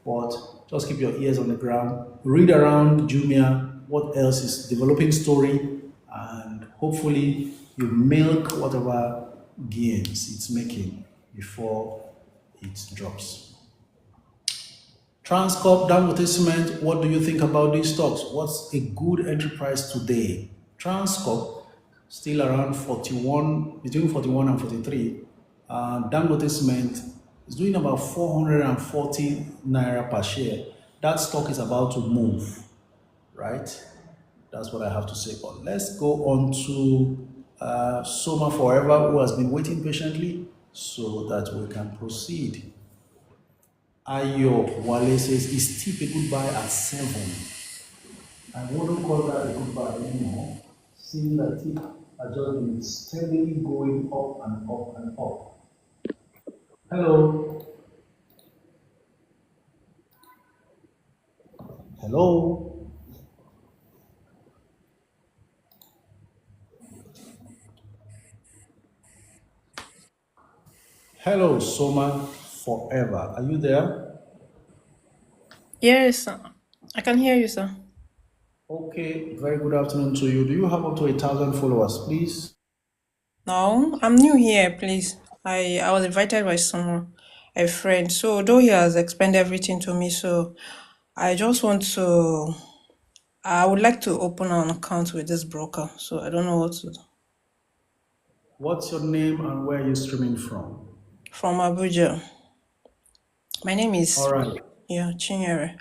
but just keep your ears on the ground. Read around Jumia, what else is developing story, and hopefully you milk whatever gains it's making before it drops. Transcorp, Dangote Cement, what do you think about these stocks? What's a good entry price today? Transcorp, still around 41, between 41 and 43. Dangote Cement is doing about 440 naira per share. That stock is about to move, right? That's what I have to say. But let's go on to Soma Forever, who has been waiting patiently so that we can proceed. Ayo Wale says, is tip a goodbye at 7? I wouldn't call that a goodbye anymore, seeing that tip has just been steadily going up and up and up. Hello. Hello. Hello, Soma Forever. Are you there? Yes, I can hear you, sir. Okay, very good afternoon to you. Do you have up to 1,000 followers, please? No, I'm new here, please. I was invited by someone, a friend. So though he has explained everything to me, so I just want to. I would like to open an account with this broker. So I don't know what to do. What's your name and where are you streaming from? From Abuja. My name is All right. Chinyere.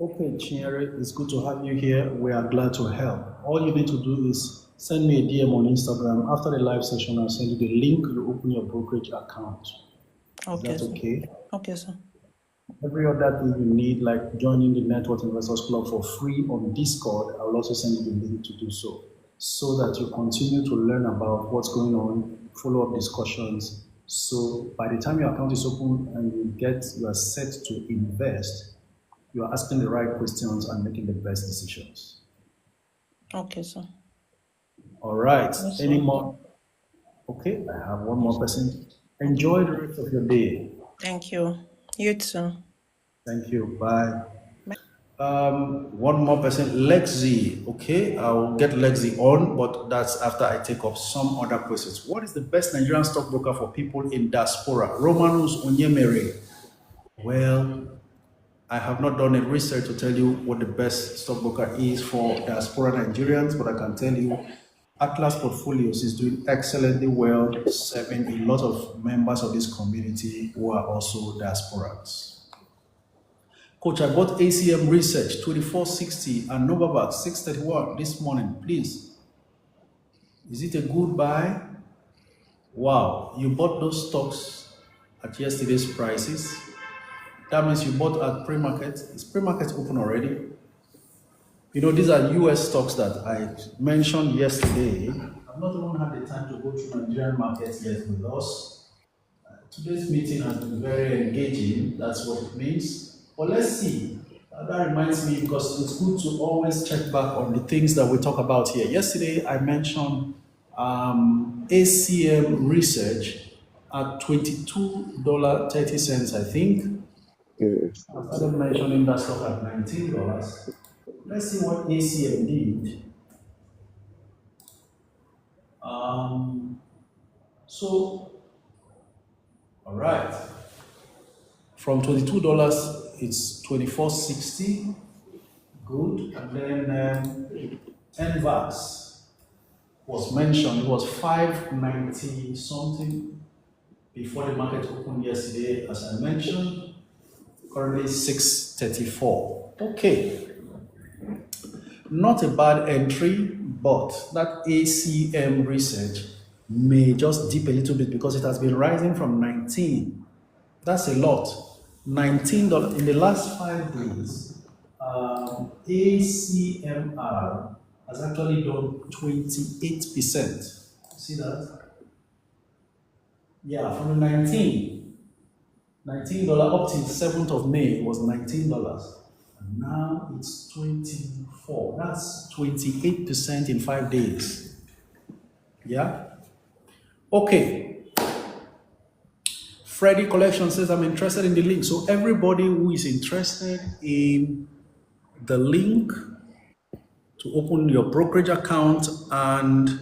Okay, Chinyere, it's good to have you here. We are glad to help. All you need to do is send me a DM on Instagram. After the live session, I'll send you the link to open your brokerage account. Okay, Is that sir. okay? Okay, sir. Every other thing you need, like joining the Network Investors Club for free on Discord, I'll also send you the link to do so that you continue to learn about what's going on, follow up discussions. So by the time your account is open and you are set to invest, you are asking the right questions and making the best decisions. Okay, sir. All right. Yes, Any sir. more? Okay, I have one more person. Enjoy the rest of your day. Thank you. You too. Thank you. Bye. Bye. One more person, Lexi. Okay, I'll get Lexi on, but that's after I take up some other questions. What is the best Nigerian stockbroker for people in diaspora? Romanus Onyemere. Well, I have not done a research to tell you what the best stockbroker is for diaspora Nigerians, but I can tell you Atlas Portfolios is doing excellently well, serving a lot of members of this community who are also diasporans. Coach, I bought ACM Research 2460 and Novavax 631 this morning. Please, is it a good buy? Wow, you bought those stocks at yesterday's prices. That means you bought at pre-market. Is pre-market open already? You know, these are US stocks that I mentioned yesterday. I've not even had the time to go through Nigerian markets yet with us. Today's meeting has been very engaging. That's what it means. But let's see. That reminds me because it's good to always check back on the things that we talk about here. Yesterday, I mentioned ACM Research at $22.30, I think. Yes. I started mentioning that stock at $19. Let's see what ACM did. All right. From $22, it's $24.60. Good. And then NVAX was mentioned. It was $5.90 something before the market opened yesterday, as I mentioned. Currently $6.34. Okay. Not a bad entry, but that ACM Research may just dip a little bit because it has been rising from 19. That's a lot. $19 in the last 5 days. ACMR has actually done 28%. See that? Yeah, from the $19 up till 7th of May, it was $19. And now it's 24. That's 28% in 5 days. Yeah? Okay. Freddy Collection says, I'm interested in the link. So everybody who is interested in the link to open your brokerage account and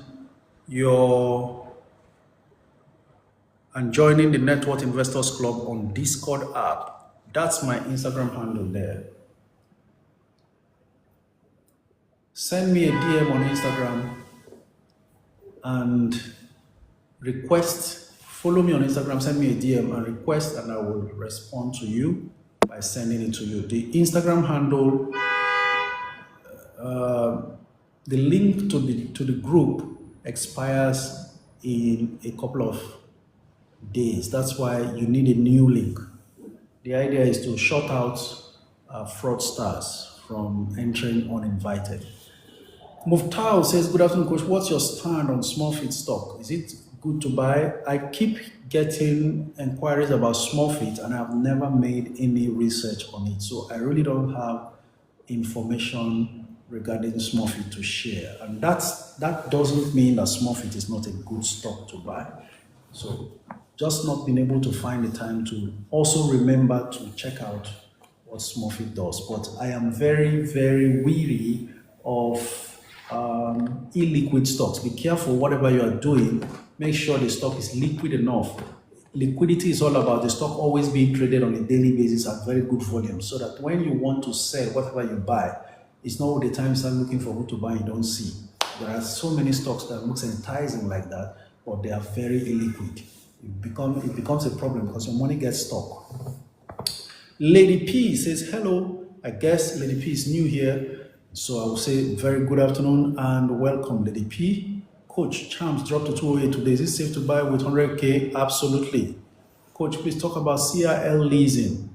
joining the Network Investors Club on Discord app, that's my Instagram handle there. Send me a DM on Instagram and request, follow me on Instagram, send me a DM and request, and I will respond to you by sending it to you. The Instagram handle, the link to the group expires in a couple of days. That's why you need a new link. The idea is to shut out fraudsters from entering uninvited. Muftau says, good afternoon, coach. What's your stand on small feed stock? Is it good to buy? I keep getting inquiries about small feed and I've never made any research on it. So I really don't have information regarding small feed to share. And that doesn't mean that small feed is not a good stock to buy. So just not being able to find the time to also remember to check out what small feed does. But I am very, very weary of illiquid stocks. Be careful whatever you are doing, make sure the stock is liquid enough. Liquidity is all about the stock always being traded on a daily basis at very good volume, so that when you want to sell whatever you buy, it's not all the time you start looking for who to buy you don't see. There are so many stocks that looks enticing like that, but they are very illiquid. It becomes a problem because your money gets stuck. Lady P says, hello. I guess Lady P is new here. So I will say very good afternoon and welcome, Lady P. Coach, Charms dropped to 208 today. Is it safe to buy with 100K? Absolutely. Coach, please talk about CRL leasing.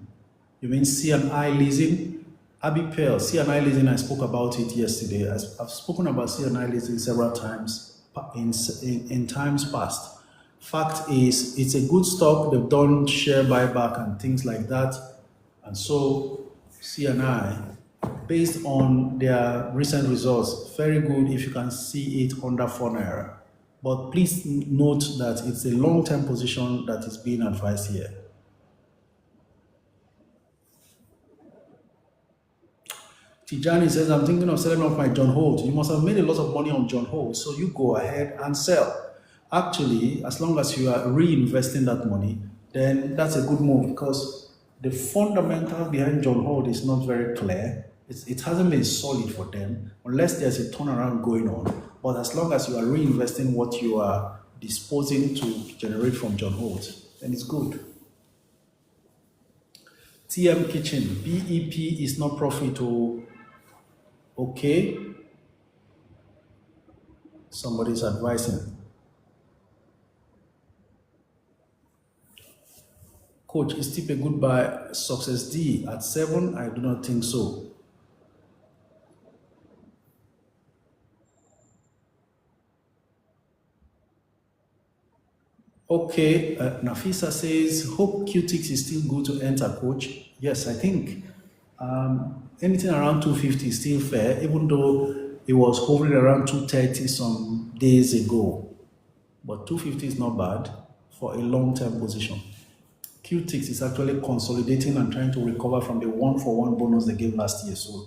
You mean C&I leasing? Abby Pell, C&I leasing, I spoke about it yesterday. I've spoken about C&I leasing several times in times past. Fact is, it's a good stock. They've done share buyback and things like that. And so C&I, based on their recent results, very good if you can see it under 4 naira. But please note that it's a long-term position that is being advised here. Tijani says, I'm thinking of selling off my John Holt. You must have made a lot of money on John Holt, so you go ahead and sell. Actually, as long as you are reinvesting that money, then that's a good move, because the fundamental behind John Holt is not very clear. It hasn't been solid for them unless there's a turnaround going on. But as long as you are reinvesting what you are disposing to generate from John Holt, then it's good. TM Kitchen, BEP is not profitable. Okay. Somebody's advising. Coach, is tip a good buy? Success D at 7? I do not think so. Okay, Nafisa says, hope QTix is still good to enter, coach. Yes, I think anything around 250 is still fair, even though it was hovering around 230 some days ago. But 250 is not bad for a long-term position. QTix is actually consolidating and trying to recover from the 1-for-1 bonus they gave last year. So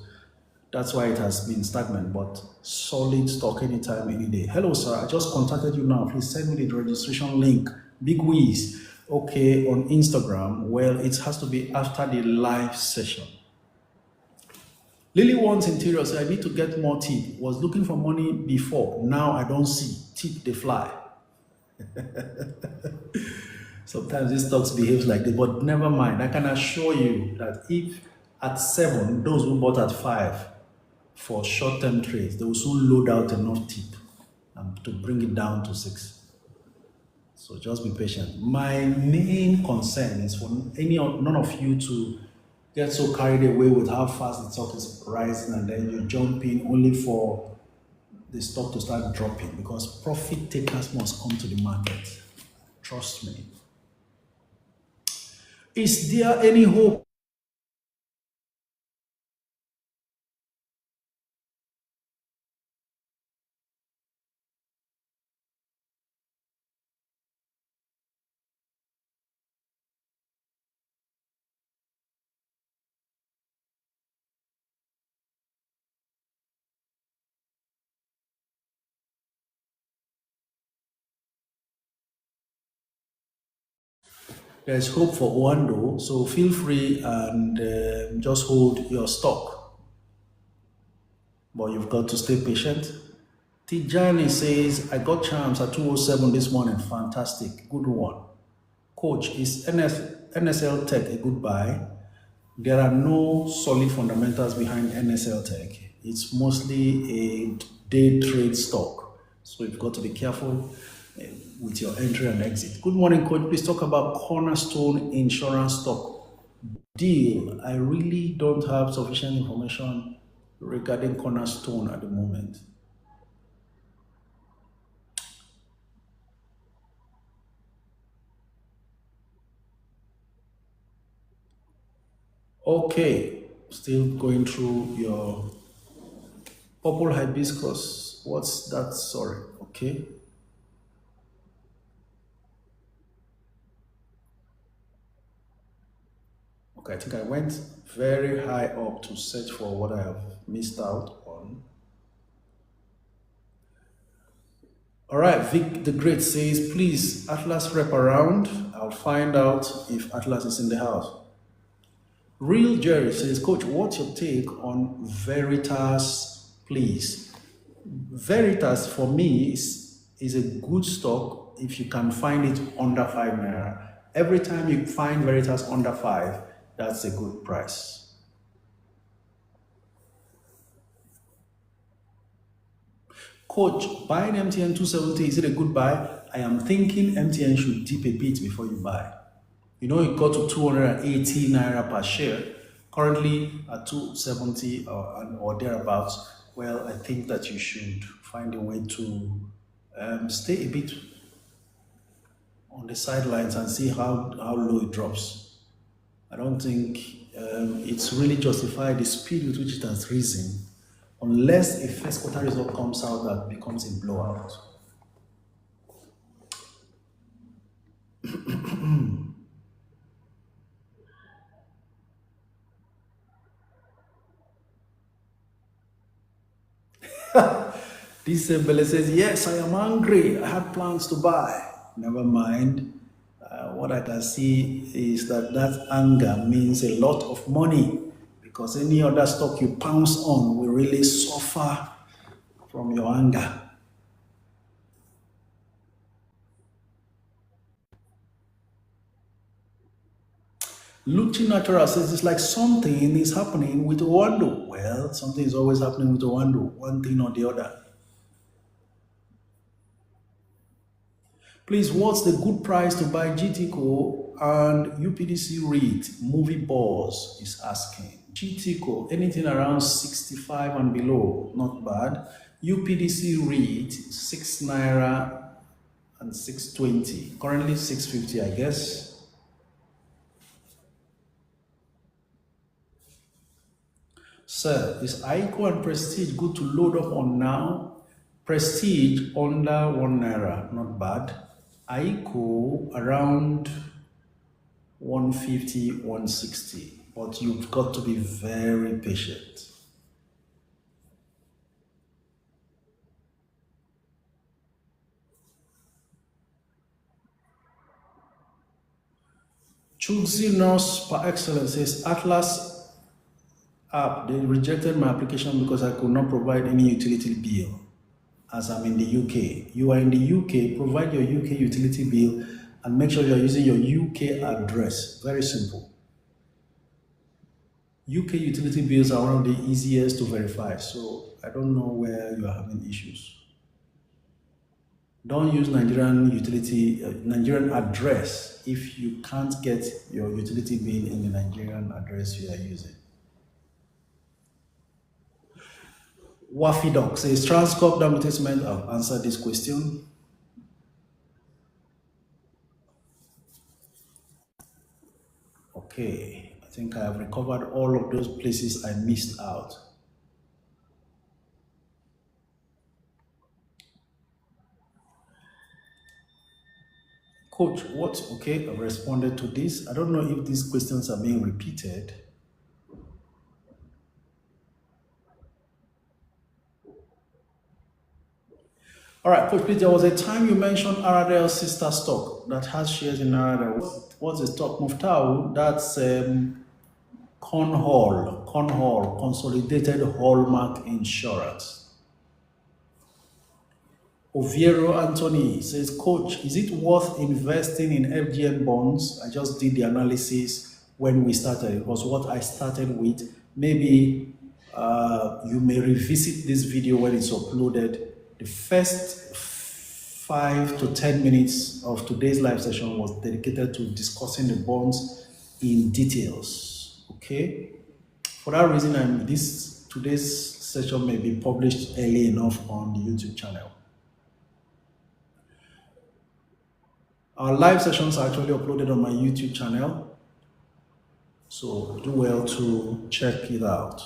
that's why it has been stagnant, but solid stock anytime, any day. Hello, sir. I just contacted you now. Please send me the registration link. Big Wiz. Okay, on Instagram. Well, it has to be after the live session. Lily wants interior. So I need to get more tip. Was looking for money before. Now I don't see. Tip the fly. Sometimes these stocks behaves like this, but never mind. I can assure you that if at 7, those who bought at 5 for short-term trades, they will soon load out enough tip to bring it down to 6. So just be patient. My main concern is for none of you to get so carried away with how fast the stock is rising and then you jump in only for the stock to start dropping, because profit takers must come to the market. Trust me. Is there any hope? There's hope for Oando, so feel free and just hold your stock. But you've got to stay patient. Tijani says, I got charms at 207 this morning. Fantastic. Good one. Coach, is NSL Tech a good buy? There are no solid fundamentals behind NSL Tech. It's mostly a day trade stock. So you've got to be careful with your entry and exit. Good morning, Coach. Please talk about Cornerstone Insurance stock deal. I really don't have sufficient information regarding Cornerstone at the moment. Okay, still going through your purple hibiscus. What's that? Sorry. Okay. Okay, I think I went very high up to search for what I have missed out on. All right, Vic the Great says, please, Atlas rep around. I'll find out if Atlas is in the house. Real Jerry says, Coach, what's your take on Veritas, please? Veritas, for me, is a good stock if you can find it under 5 naira. Every time you find Veritas under 5, that's a good price. Coach, buying MTN 270, is it a good buy? I am thinking MTN should dip a bit before you buy. You know, it got to 280 naira per share, currently at 270 or thereabouts. Well, I think that you should find a way to stay a bit on the sidelines and see how low it drops. I don't think it's really justified the speed with which it has risen, unless a first quarter result comes out that becomes a blowout. This Bele says, yes, I am hungry. I had plans to buy. Never mind. What I can see is that anger means a lot of money, because any other stock you pounce on will really suffer from your anger. Luchi Natural says it's like something is happening with Owando. Well, something is always happening with Owando, one thing or the other. Please, what's the good price to buy GTCO and UPDC REIT? Movie Boss is asking. GTCO, anything around 65 and below, not bad. UPDC REIT, 6 naira and 620. Currently 650, I guess. Sir, is ICO and Prestige good to load up on now? Prestige under 1 naira, not bad. ICO around 150, 160, but you've got to be very patient. Chugzi Nurse par excellence says, Atlas app, they rejected my application because I could not provide any utility bill as I'm in the UK. You are in the UK, provide your UK utility bill and make sure you're using your UK address. Very simple. UK utility bills are one of the easiest to verify, so I don't know where you are having issues. Don't use Nigerian address if you can't get your utility bill in the Nigerian address you are using. Wafidoc says, Transcorp advertisement. I've answered this question. Okay, I think I have recovered all of those places I missed out. Coach, what? Okay, I've responded to this. I don't know if these questions are being repeated. All right, Coach, please, there was a time you mentioned RRL sister stock that has shares in RRL. What's the stock? Muftau, that's Cornhall, Consolidated Hallmark Insurance. Oviero Anthony says, Coach, is it worth investing in FGN bonds? I just did the analysis when we started. It was what I started with. Maybe you may revisit this video when it's uploaded. The first 5 to 10 minutes of today's live session was dedicated to discussing the bonds in details. Okay? For that reason, today's session may be published early enough on the YouTube channel. Our live sessions are actually uploaded on my YouTube channel, so do well to check it out.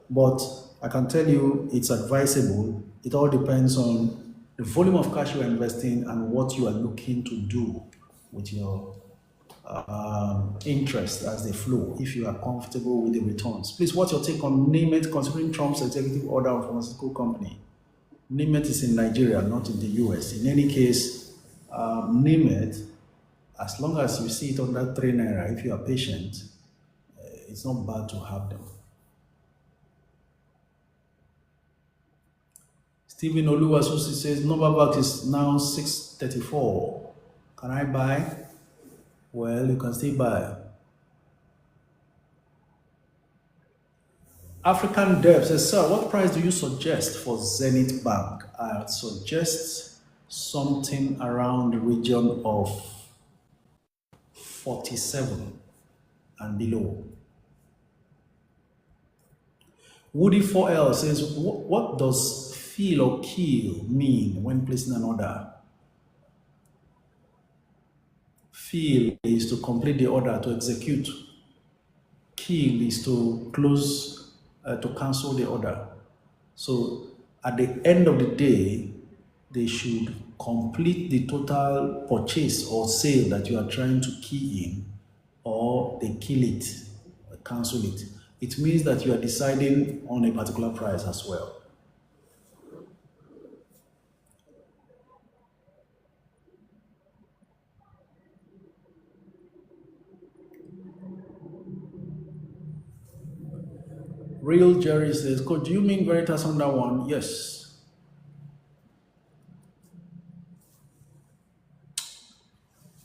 But I can tell you it's advisable. It all depends on the volume of cash you are investing and what you are looking to do with your interest as they flow, if you are comfortable with the returns. Please, what's your take on NIMET considering Trump's executive order on pharmaceutical company? NIMET is in Nigeria, not in the US. In any case, NIMET, as long as you see it under 3 naira, if you are patient, it's not bad to have them. Stephen Oluwasusi says, Novavax is now 634. Can I buy? Well, you can still buy. African Dev says, sir, what price do you suggest for Zenith Bank? I suggest something around the region of 47 and below. Woody 4L says, what does feel or kill mean when placing an order? Feel is to complete the order, to execute. Kill is to close, to cancel the order. So at the end of the day, they should complete the total purchase or sale that you are trying to key in, or they kill it, or cancel it. It means that you are deciding on a particular price as well. Real Jerry says, Coach, do you mean Veritas on that one? Yes.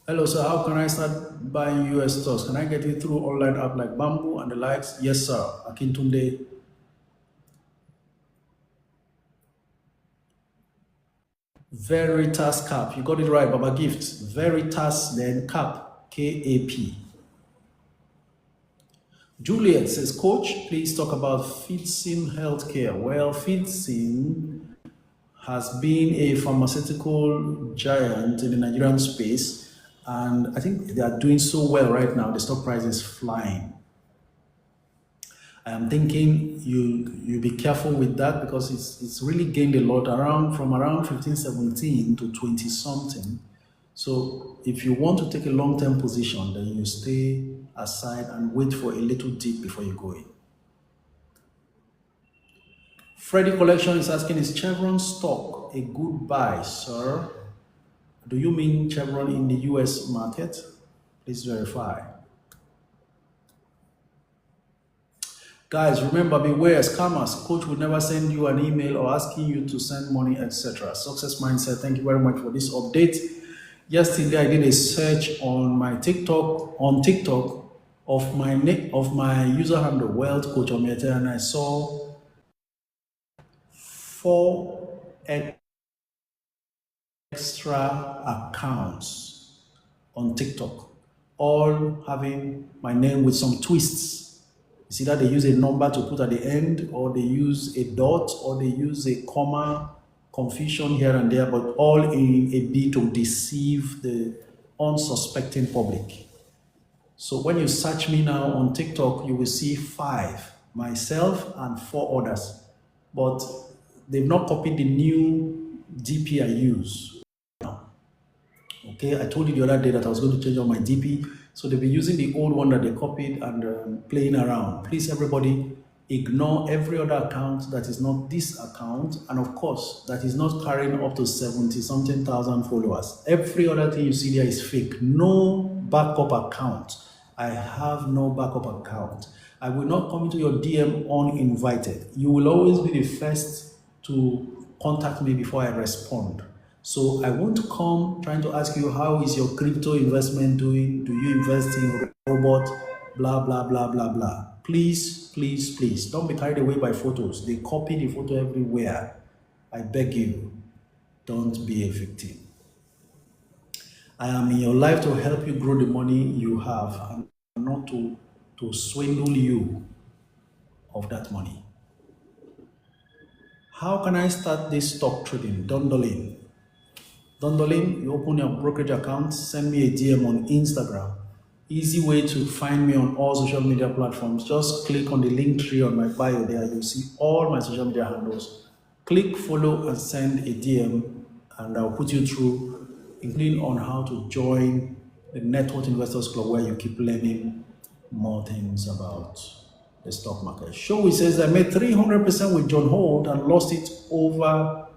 Hello, sir. How can I start buying US stocks? Can I get it through online app like Bamboo and the likes? Yes, sir. Akintunde. Veritas Cap. You got it right, Baba Gift. Veritas, then Cap. K-A-P. Juliet says, Coach, please talk about Fitsim Healthcare. Well, Fitsim has been a pharmaceutical giant in the Nigerian space, and I think they are doing so well right now. The stock price is flying. I am thinking you be careful with that because it's really gained a lot from around 15, 17 to 20 something. So if you want to take a long-term position, then you stay aside and wait for a little dip before you go in. Freddy Collection is asking, is Chevron stock a good buy, sir? Do you mean Chevron in the US market? Please verify. Guys, remember, beware scammers. Coach will never send you an email or asking you to send money, etc. Success Mindset, thank you very much for this update. Yesterday, I did a search on my TikTok, of my user handle, Wealth Coach Omiete, and I saw 4 extra accounts on TikTok, all having my name with some twists. You see that they use a number to put at the end, or they use a dot, or they use a comma, confusion here and there, but all in a bid to deceive the unsuspecting public. So when you search me now on TikTok, you will see 5, myself and 4 others, but they've not copied the new DP I use. Okay, I told you the other day that I was going to change on my DP, so they'll be using the old one that they copied and playing around. Please, everybody, ignore every other account that is not this account, and of course, that is not carrying up to 70-something thousand followers. Every other thing you see there is fake. No backup account. I have no backup account. I will not come into your DM uninvited. You will always be the first to contact me before I respond. So I won't come trying to ask you how is your crypto investment doing? Do you invest in robot? Blah blah blah blah blah. Please, please, please don't be carried away by photos. They copy the photo everywhere. I beg you, don't be a victim. I am in your life to help you grow the money you have and not to swindle you of that money. How can I start this stock trading? Dondolin. Dondolin, you open your brokerage account, send me a DM on Instagram. Easy way to find me on all social media platforms. Just click on the link tree on my bio there. You'll see all my social media handles. Click follow and send a DM, and I'll put you through, including on how to join the Network Investors Club, where you keep learning more things about the stock market. Showy says I made 300% with John Holt and lost it to over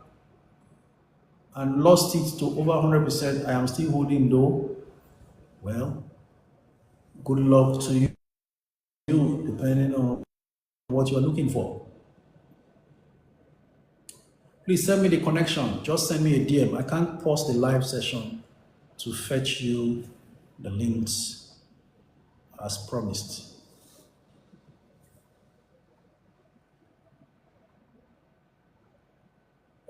100%. I am still holding though. Well, good luck to you, depending on what you are looking for. Please send me the connection. Just send me a DM. I can't pause the live session to fetch you the links as promised.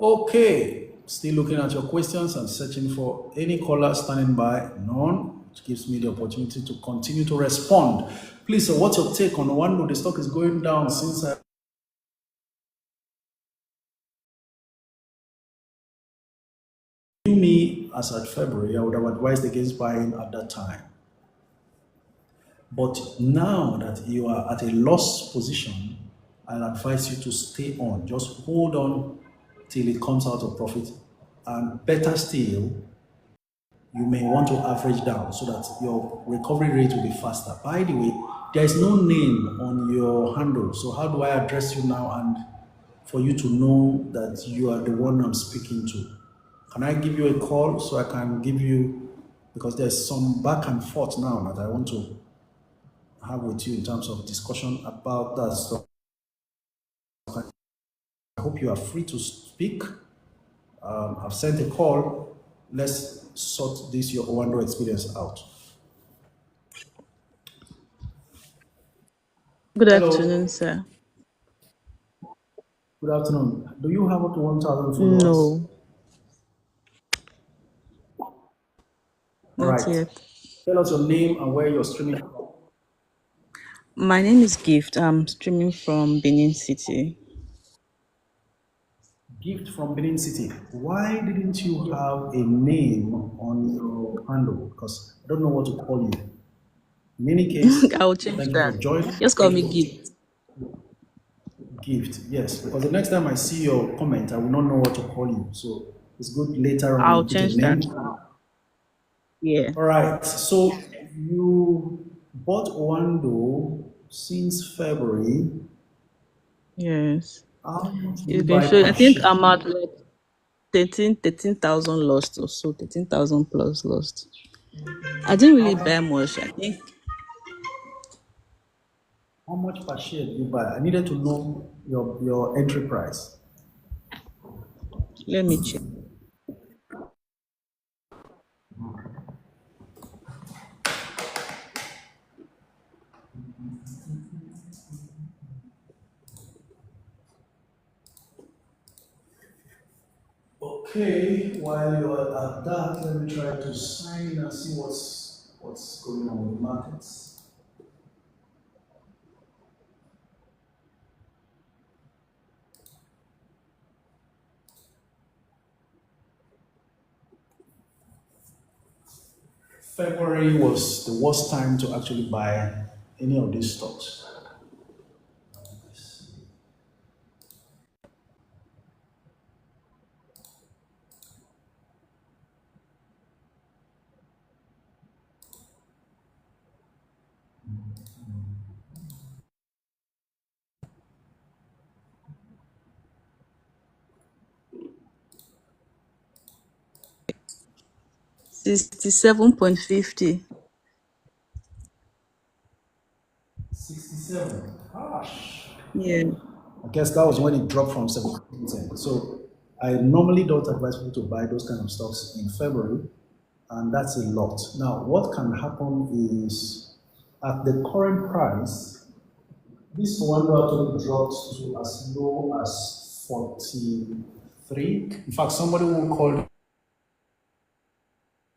Okay, still looking at your questions and searching for any caller standing by. None, which gives me the opportunity to continue to respond. Please, so what's your take on Wando? The stock is going down since I knew me as at February. I would have advised against buying at that time. But now that you are at a loss position, I'll advise you to stay on. Just hold on till it comes out of profit. And better still, you may want to average down so that your recovery rate will be faster. By the way, there is no name on your handle. So how do I address you now and for you to know that you are the one I'm speaking to? Can I give you a call so I can give you, because there's some back and forth now that I want to have with you in terms of discussion about that stuff. I hope you are free to speak. I've sent a call. Let's sort this your Owando experience out. Good Hello. afternoon, sir. Good afternoon. Do you have up to 1,000 followers? No, All not right. yet. Tell us your name and where you're streaming from. My name is Gift. I'm streaming from Benin City. Gift from Benin City. Why didn't you have a name on your handle? Because I don't know what to call you. In any case, I'll change thank you for that. joining. Just call me Gift. Gift, yes, because the next time I see your comment, I will not know what to call you. So it's good later on I'll you put a change that. name. Yeah. All right. So you bought Wando since February. Yes. How much did you It's been buy showing. I per think share? I'm at like 13,000 lost or so. 13,000 plus lost. I didn't really buy much. I think. How much per share did you buy? I needed to know your entry price. Let me check. Okay, while you're at that, let me try to sign and see what's going on with the markets. February was the worst time to actually buy any of these stocks. 67.50. 67. Gosh. Yeah. I guess that was when it dropped from 17%. So I normally don't advise people to buy those kind of stocks in February, and that's a lot. Now, what can happen is at the current price, this one actually dropped to as low as 43. In fact, somebody will call.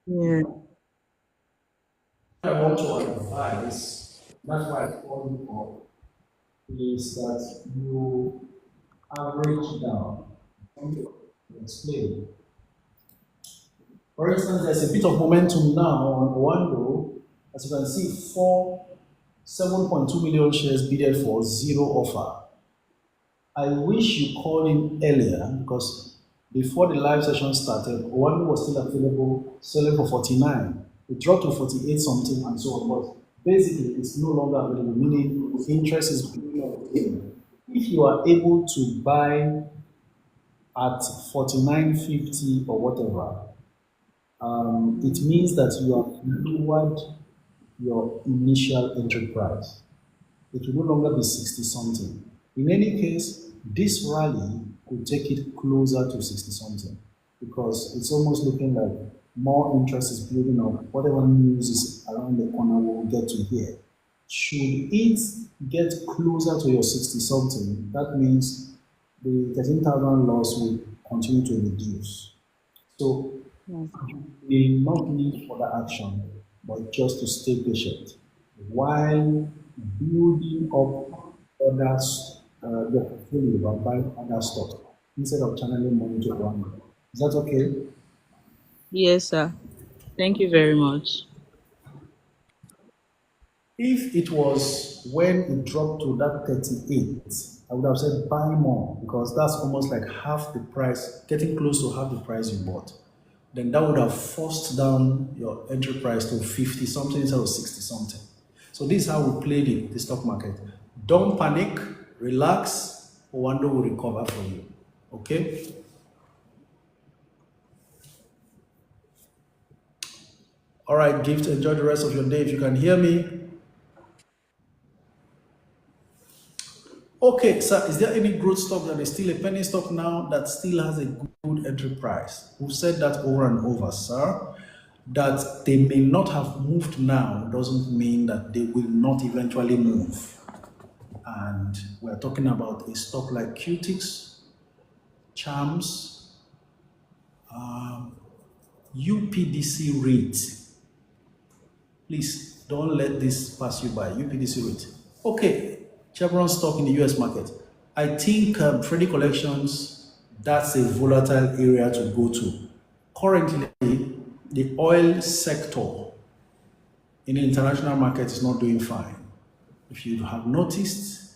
Yeah. I want to advise, that's why I call you up, is that you average down. I'm going to explain. For instance, there's a bit of momentum now on Oando. As you can see, 7.2 million shares bidded for, zero offer. I wish you called in earlier because before the live session started, Oando was still available, selling for 49. It dropped to 48 something and so on. But basically, it's no longer available, meaning interest is building up again. If you are able to buy at 49.50 or whatever, it means that you have lowered your initial entry price. It will no longer be 60 something. In any case, this rally could take it closer to 60 something because it's almost looking like more interest is building up. Whatever news is around the corner, we'll get to hear. Should it get closer to your 60 something, that means the 13,000 loss will continue to reduce. So we not need further action, but just to stay patient while building up others, the portfolio by buying other stocks instead of channeling money to one. Is that okay? Yes, sir. Thank you very much. If it was when it dropped to that 38, I would have said buy more because that's almost like half the price, getting close to half the price you bought. Then that would have forced down your entry price to 50 something instead of 60 something. So this is how we played the stock market. Don't panic, relax, Oando will recover for you. Okay? All right, Gift, enjoy the rest of your day if you can hear me. Okay, sir, is there any growth stock that is still a penny stock now that still has a good entry price? We've said that over and over, sir. That they may not have moved now doesn't mean that they will not eventually move. And we're talking about a stock like Qtix, Charms, UPDC rate. Please don't let this pass you by. UPDC rate. Okay, Chevron stock in the US market. I think Freddy Collections, that's a volatile area to go to. Currently, the oil sector in the international market is not doing fine. If you have noticed,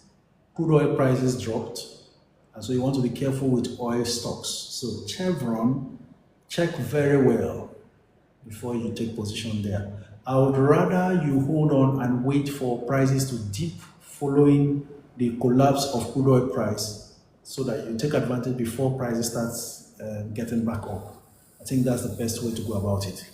crude oil prices dropped, and so you want to be careful with oil stocks. So Chevron, check very well before you take position there. I would rather you hold on and wait for prices to dip following the collapse of crude oil price so that you take advantage before prices starts getting back up. I think that's the best way to go about it.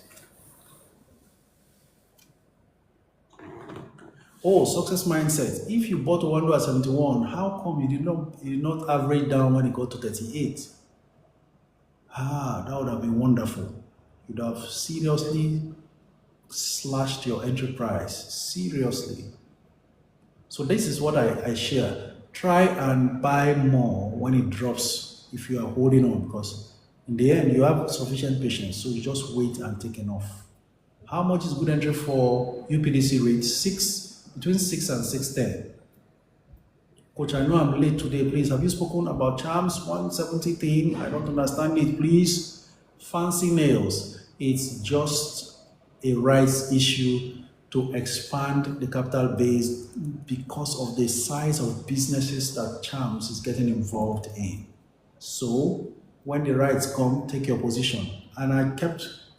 Oh, success mindset. If you bought Oando at 71, how come you did not average down when it got to 38? That would have been wonderful. You'd have seriously slashed your entry price. Seriously. So this is what I share. Try and buy more when it drops if you are holding on, because in the end you have sufficient patience, so you just wait and take enough. How much is good entry for UPDC rate? Between 6 and 610. Coach, I know I'm late today. Please, have you spoken about Charms 170 thing? I don't understand it. Please, fancy nails. It's just a rights issue to expand the capital base because of the size of businesses that Charms is getting involved in. So when the rights come, take your position. And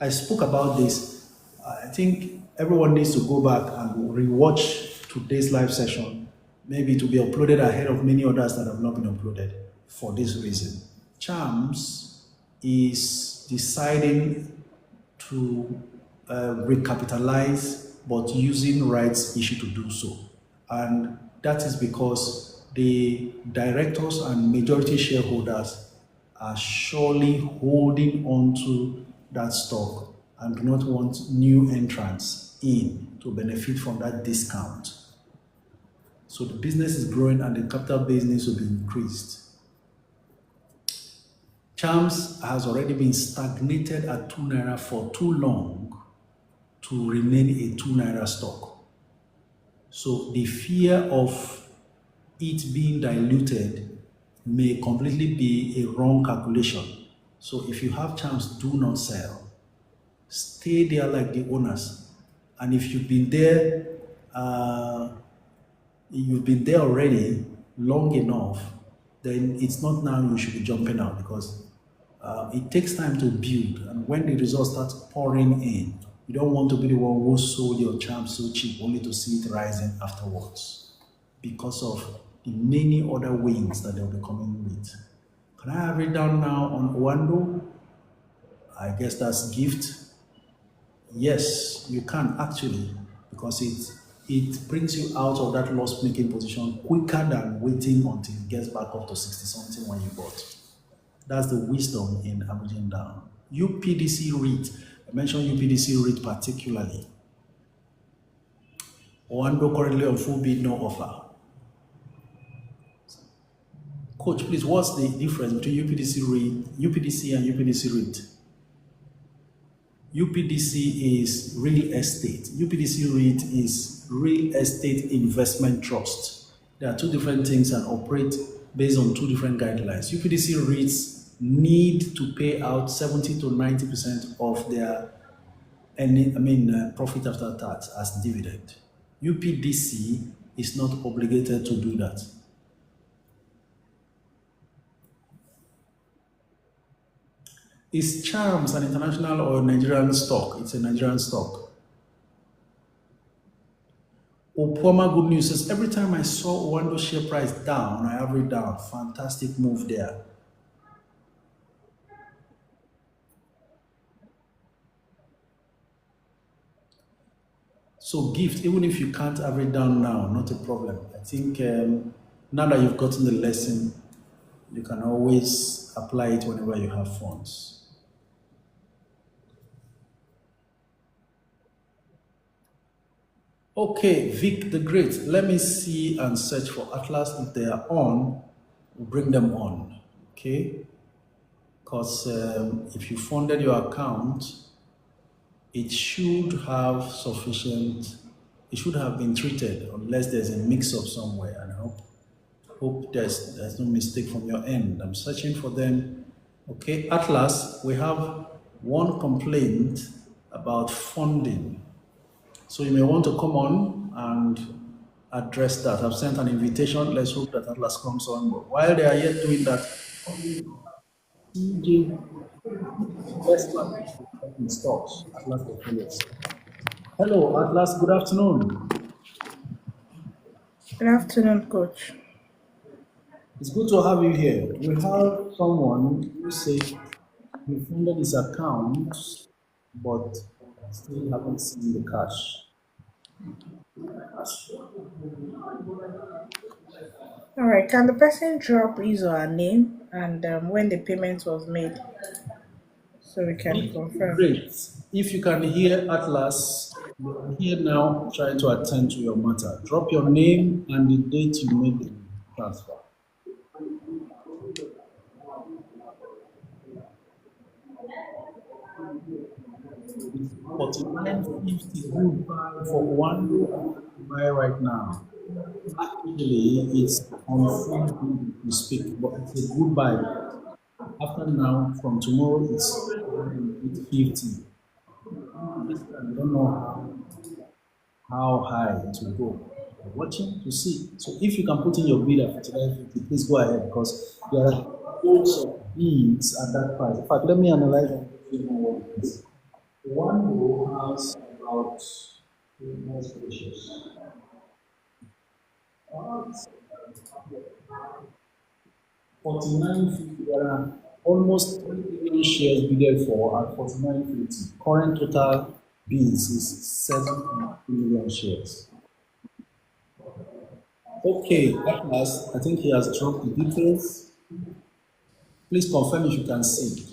I spoke about this. I think everyone needs to go back and rewatch today's live session, maybe to be uploaded ahead of many others that have not been uploaded for this reason. Charms is deciding to recapitalize, but using rights issue to do so. And that is because the directors and majority shareholders are surely holding on to that stock and do not want new entrants in to benefit from that discount. So the business is growing and the capital base needs to be increased. Charms has already been stagnated at 2 naira for too long to remain a 2 naira stock. So the fear of it being diluted may completely be a wrong calculation. So if you have Charms, do not sell. Stay there like the owners. And if you've been there, already long enough, then it's not now you should be jumping out, because it takes time to build. And when the results start pouring in, you don't want to be the one who sold your Charm so cheap only to see it rising afterwards because of the many other wins that they'll be coming with. Can I have it down now on Owando? I guess that's gift. Yes, you can actually, because it brings you out of that loss-making position quicker than waiting until it gets back up to 60 something when you bought. That's the wisdom in averaging down. UPDC REIT, I mentioned UPDC REIT particularly. Owando currently on full bid, no offer. Coach, please, what's the difference between UPDC and UPDC REIT? UPDC is real estate. UPDC REIT is real estate investment trust. There are two different things and operate based on two different guidelines. UPDC REITs need to pay out 70 to 90% of their profit after tax as dividend. UPDC is not obligated to do that. Is Charms an international or Nigerian stock? It's a Nigerian stock. Opoma Good News says, every time I saw Owando share price down, I average down. Fantastic move there. So gift, even if you can't average down now, not a problem. I think now that you've gotten the lesson, you can always apply it whenever you have funds. Okay, Vic the Great, let me see and search for Atlas. If they are on, we'll bring them on, okay? Because if you funded your account, it should have sufficient, it should have been treated unless there's a mix-up somewhere. And I hope there's no mistake from your end. I'm searching for them. Okay, Atlas, we have one complaint about funding. So you may want to come on and address that. I've sent an invitation. Let's hope that Atlas comes on. But while they are yet doing that, CJ investment in stocks, Atlas Portfolios. Hello, Atlas. Good afternoon. Good afternoon, Coach. It's good to have you here. We have someone who said he funded his account, but still haven't seen the cash. All right, can the person drop his or her name and when the payment was made so we can confirm? Great. If you can hear Atlas, you're here now trying to attend to your matter. Drop your name and the date you made the transfer. It's 49.50 good buy for one buy right now. Actually, it's on free to speak, but it's a good buy. After now, from tomorrow, it's 850. I don't know how high it will go. We're watching to see. So if you can put in your bid at 49.50, please go ahead, because there are loads of bids at that price. In fact, let me analyze and give you what it is. One row has about, most gracious, 49.50. There are almost 3 million shares bid for at 49.50. Current total bids is 7.2 million shares. Okay, at last, I think he has dropped the details. Please confirm if you can see.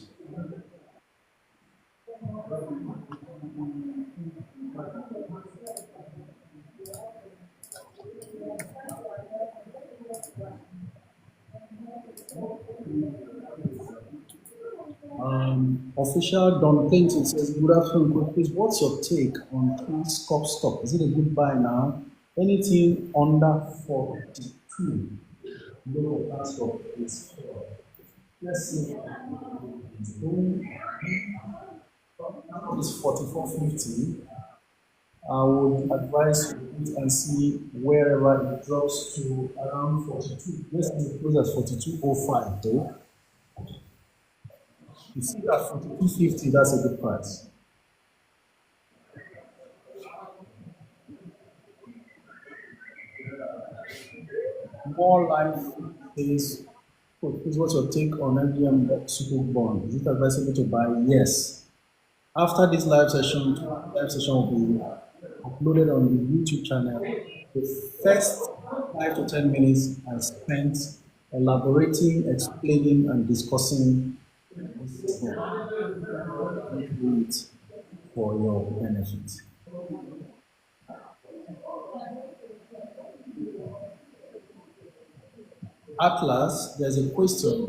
Official Don Clinton says, good afternoon, coach. Please, what's your take on Scope stock? Is it a good buy now? Anything under 42? Low of that stock is let's see. It's 44.50. I would advise you wait and see wherever it drops to around 42. Let's say it goes at 42.05 though. You see that 42.50, that's a good price. More life says, please, what's your take on MGM Super Bond? Is it advisable to buy? Yes. After this live session will be uploaded on the YouTube channel. The first 5 to 10 minutes I spent elaborating, explaining, and discussing this bond. Do it for your benefit. Atlas, there's a question.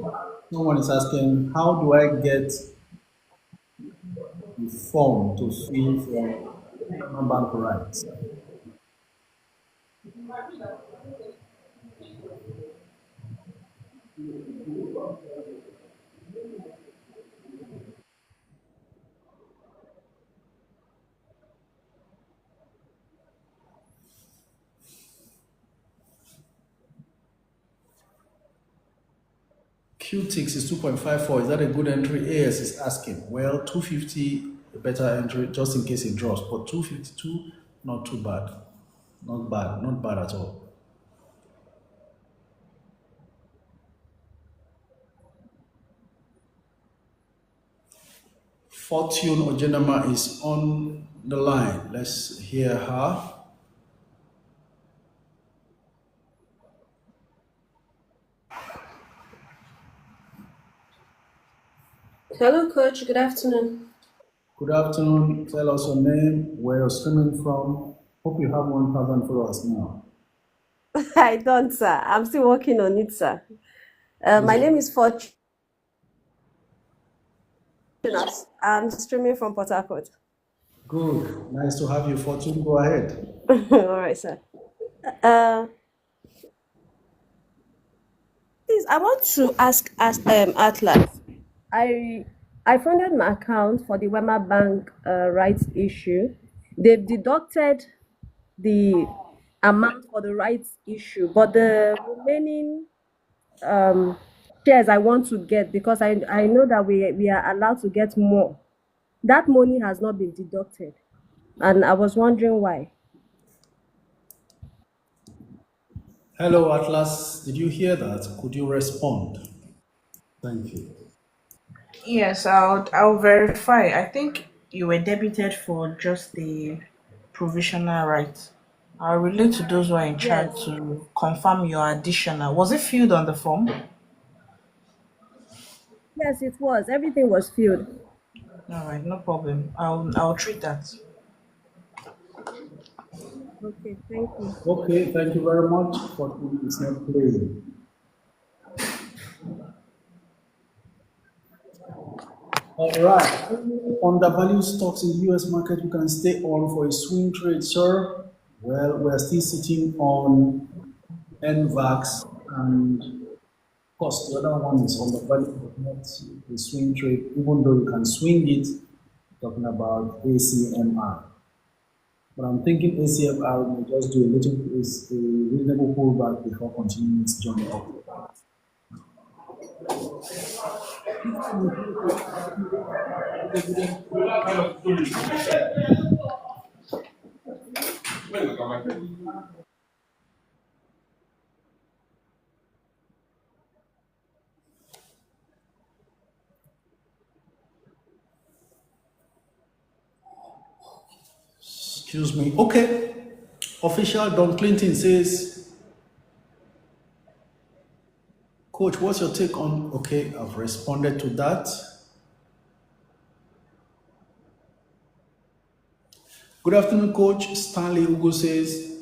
Someone is asking, how do I get the form to fill for bank rights? QTix is 2.54. Is that a good entry? AS is asking. Well, 250, a better entry just in case it drops, but 252, not too bad. Not bad, not bad at all. Fortune Ojenama is on the line. Let's hear her. Hello, Coach. Good afternoon. Good afternoon. Tell us your name, where you're streaming from. Hope you have 1,000 followers now. I don't, sir. I'm still working on it, sir. My name is Fortune. I'm streaming from Port Harcourt. Good. Nice to have you, Fortune. Go ahead. All right, sir. Please, I want to ask Atlas. I funded my account for the Wema Bank rights issue. They've deducted the amount for the rights issue, but the remaining shares I want to get, because I know that we are allowed to get more. That money has not been deducted, and I was wondering why. Hello, Atlas. Did you hear that? Could you respond? Thank you. Yes, I'll verify. I think you were debited for just the provisional right. I'll relate to those who are in charge Yes, to confirm your additional. Was it filled on the form? yes, it was. Everything was filled. All right, no problem. I'll treat that. Okay, thank you. Okay, thank you very much. Fortune is not playing. All right. Undervalued stocks in the US market you can stay on for a swing trade, sir. Well, we're still sitting on NVAX, and of course the other one is undervalued, but not a swing trade, even though you can swing it, talking about ACMR. But I'm thinking ACMR will just do a reasonable pullback before continuing its journey up. Excuse me. Okay. Official Don Clinton says, Coach, what's your take on, okay, I've responded to that. Good afternoon, Coach. Stanley Ugo says,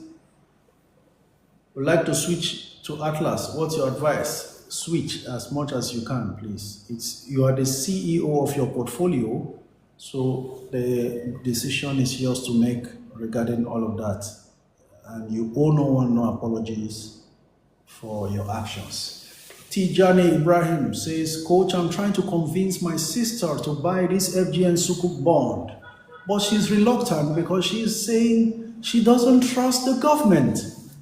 would like to switch to Atlas. What's your advice? Switch as much as you can, please. You are the CEO of your portfolio, so the decision is yours to make regarding all of that. And you owe no one no apologies for your actions. Tijani Ibrahim says, Coach, I'm trying to convince my sister to buy this FGN Sukuk bond, but she's reluctant because she's saying she doesn't trust the government.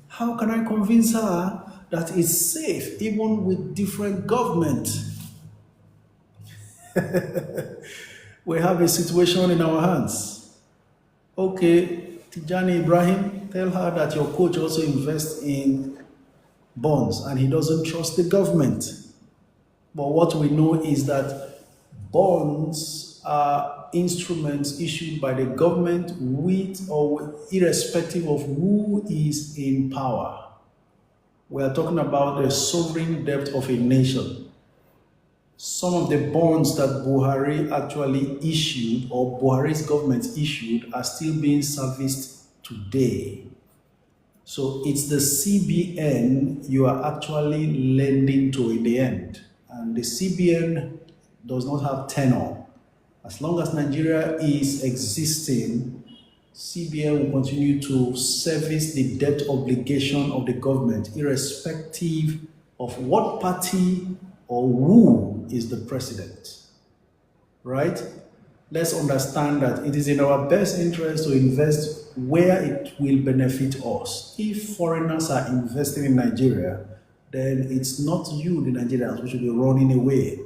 How can I convince her that it's safe even with different government? We have a situation in our hands. Okay, Tijani Ibrahim, tell her that your coach also invests in bonds and he doesn't trust the government. But what we know is that bonds are instruments issued by the government with or irrespective of who is in power. We are talking about the sovereign debt of a nation. Some of the bonds that Buhari actually issued or Buhari's government issued are still being serviced today. So it's the CBN you are actually lending to in the end. And the CBN does not have tenor. As long as Nigeria is existing, CBN will continue to service the debt obligation of the government, irrespective of what party or who is the president. Right? Let's understand that it is in our best interest to invest where it will benefit us. If foreigners are investing in Nigeria, then it's not you, the Nigerians, who should be running away.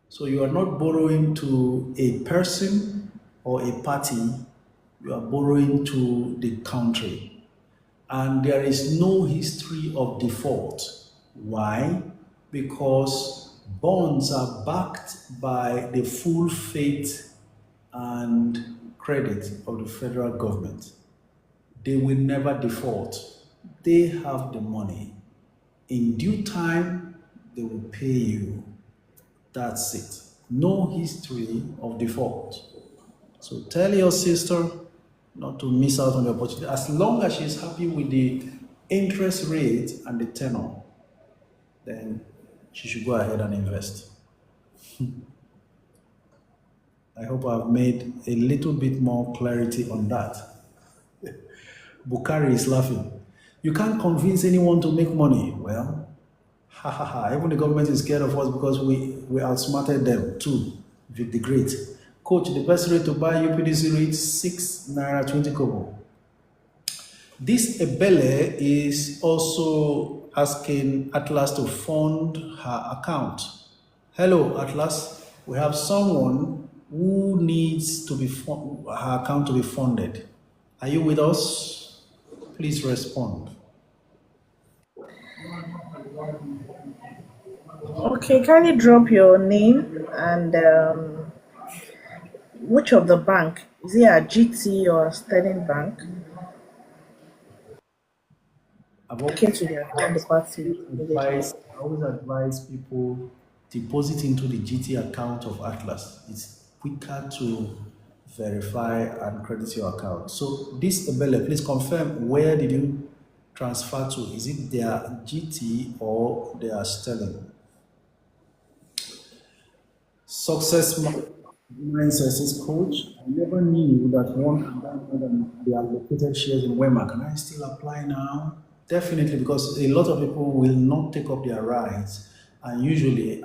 So you are not borrowing to a person or a party, you are borrowing to the country. And there is no history of default. Why? Because bonds are backed by the full faith and credit of the federal government. They will never default. They have the money. In due time, they will pay you. That's it. No history of default. So tell your sister not to miss out on the opportunity. As long as she's happy with the interest rate and the tenor, then she should go ahead and invest. I hope I've made a little bit more clarity on that. Bukari is laughing. You can't convince anyone to make money. Well, ha ha ha. Even the government is scared of us because we outsmarted them too. Vic the Great. Coach, the best rate to buy UPDC rate 6 naira 20 kobo. This Ebele is also asking Atlas to fund her account. Hello, Atlas. We have someone who needs to be her account to be funded. Are you with us? Please respond. Okay, kindly drop your name and which of the bank? Is it a GT or a Sterling Bank? Okay, to the account deposit immediately. I always advise people deposit into the GT account of Atlas. It's quicker to verify and credit your account. So this Ebele, please confirm, where did you transfer to? Is it their GT or their Sterling? Success mindset says, Coach, I never knew that one can buy more than the allocated shares in Wema. Can I still apply now? Definitely, because a lot of people will not take up their rights. And usually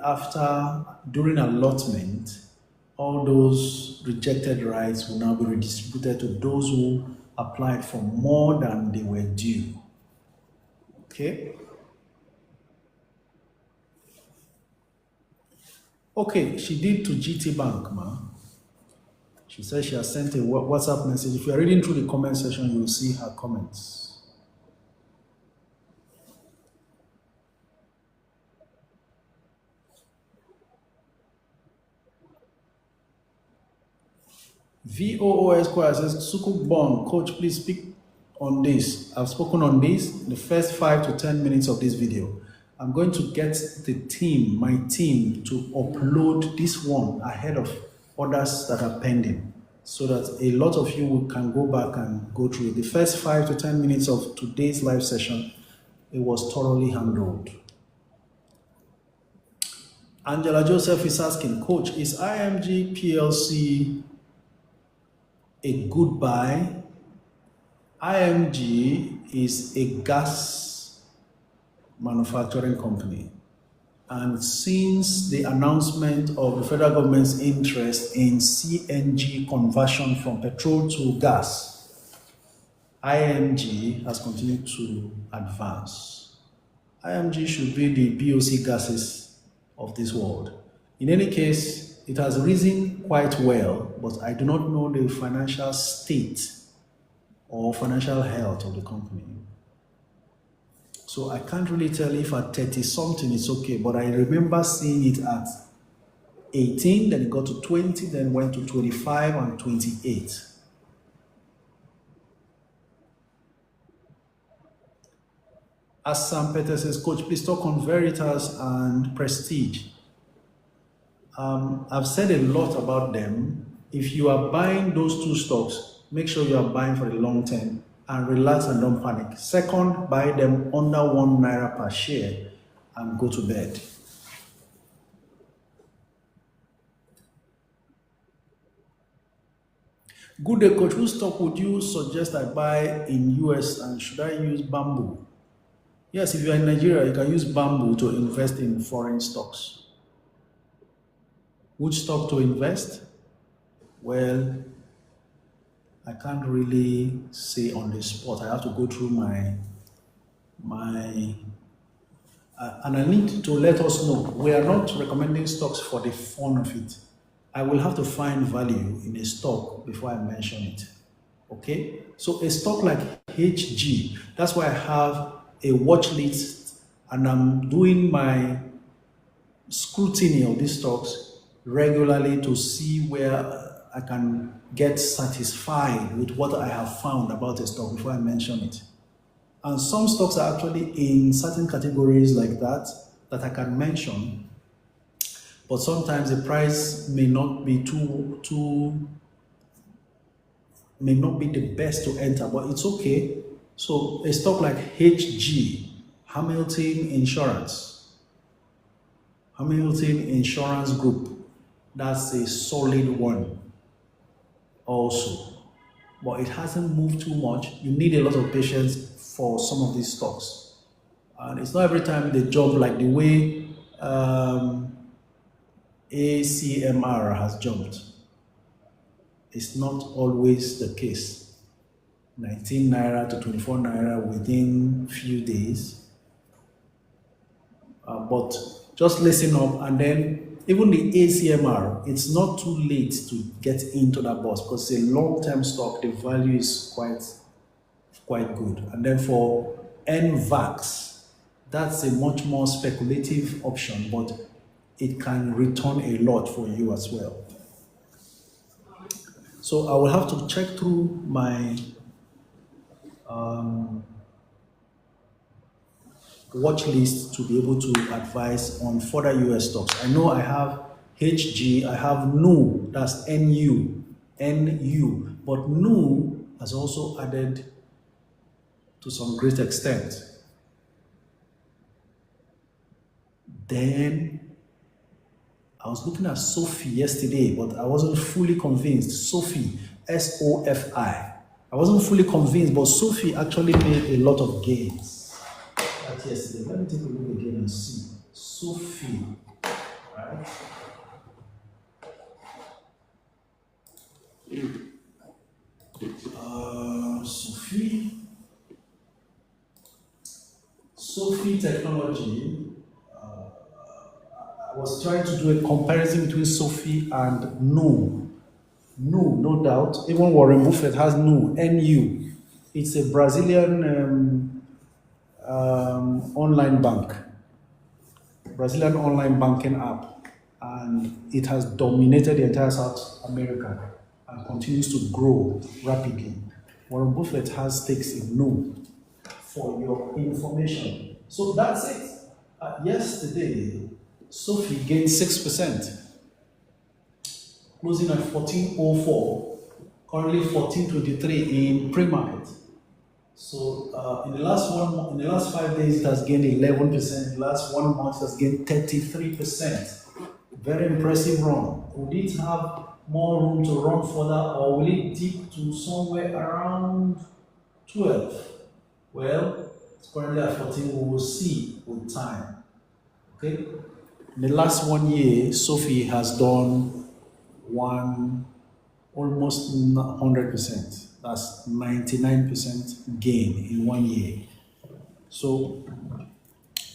during allotment, all those rejected rights will now be redistributed to those who applied for more than they were due. Okay? Okay, she did to GT Bank, ma. She says she has sent a WhatsApp message. If you are reading through the comment section, you will see her comments. VOO Esquire says, Sukuk bond, Coach, please speak on this. I've spoken on this in the first 5 to 10 minutes of this video. I'm going to get the team, my team, to upload this one ahead of others that are pending, so that a lot of you can go back and go through it. The first 5 to 10 minutes of today's live session, it was thoroughly handled. Angela Joseph is asking, Coach, is IMG PLC a good buy? IMG is a gas manufacturing company. And since the announcement of the federal government's interest in CNG conversion from petrol to gas, IMG has continued to advance. IMG should be the BOC gases of this world. In any case, it has risen quite well, but I do not know the financial state or financial health of the company. So I can't really tell if at 30 something it's okay, but I remember seeing it at 18, then it got to 20, then went to 25 and 28. As Sam Peter says, Coach, please talk on Veritas and Prestige. I've said a lot about them. If you are buying those two stocks, make sure you are buying for the long term and relax and don't panic. Second, buy them under 1 naira per share and go to bed. Good day, Coach. Whose stock would you suggest I buy in US, and should I use Bamboo? Yes, if you are in Nigeria, you can use Bamboo to invest in foreign stocks. Which stock to invest? Well, I can't really say on the spot. I have to go through and I need to let us know. We are not recommending stocks for the fun of it. I will have to find value in a stock before I mention it. Okay? So a stock like HG, that's why I have a watch list, and I'm doing my scrutiny of these stocks regularly to see where I can get satisfied with what I have found about a stock before I mention it. And some stocks are actually in certain categories like that I can mention, but sometimes the price may not be may not be the best to enter, but it's okay. So a stock like HG, Hamilton Insurance Group, that's a solid one also, but it hasn't moved too much. You need a lot of patience for some of these stocks, and it's not every time they jump like the way ACMR has jumped. It's not always the case. 19 naira to 24 naira within few days, but just listen up. And then even the ACMR, it's not too late to get into that bus because it's a long-term stock. The value is quite good. And then for NVAX, that's a much more speculative option, but it can return a lot for you as well. So I will have to check through my watch list to be able to advise on further US stocks. I know I have HG, I have NU, that's NU, but NU has also added to some great extent. Then I was looking at Sophie yesterday, but I wasn't fully convinced. Sophie, SOFI. I wasn't fully convinced, but Sophie actually made a lot of gains. That's yesterday. Let me take a look again and see. Sophie, right? Sophie Technology. I was trying to do a comparison between Sophie and NU. NU, no doubt. Even Warren Buffett has NU. It's a Brazilian online bank, Brazilian online banking app, and it has dominated the entire South America and continues to grow rapidly. Warren Buffett has stakes in Noom, for your information. So that's it. Yesterday, Sophie gained 6%, closing at 1404, currently 1423 in pre-market. So in the last 5 days, it has gained 11%. In the last 1 month, it has gained 33%. Very impressive run. Would it have more room to run further, or will it dip to somewhere around 12? Well, it's currently at 14. We will see with time. Okay. In the last 1 year, Sophie has done almost 100%. That's 99% gain in 1 year. So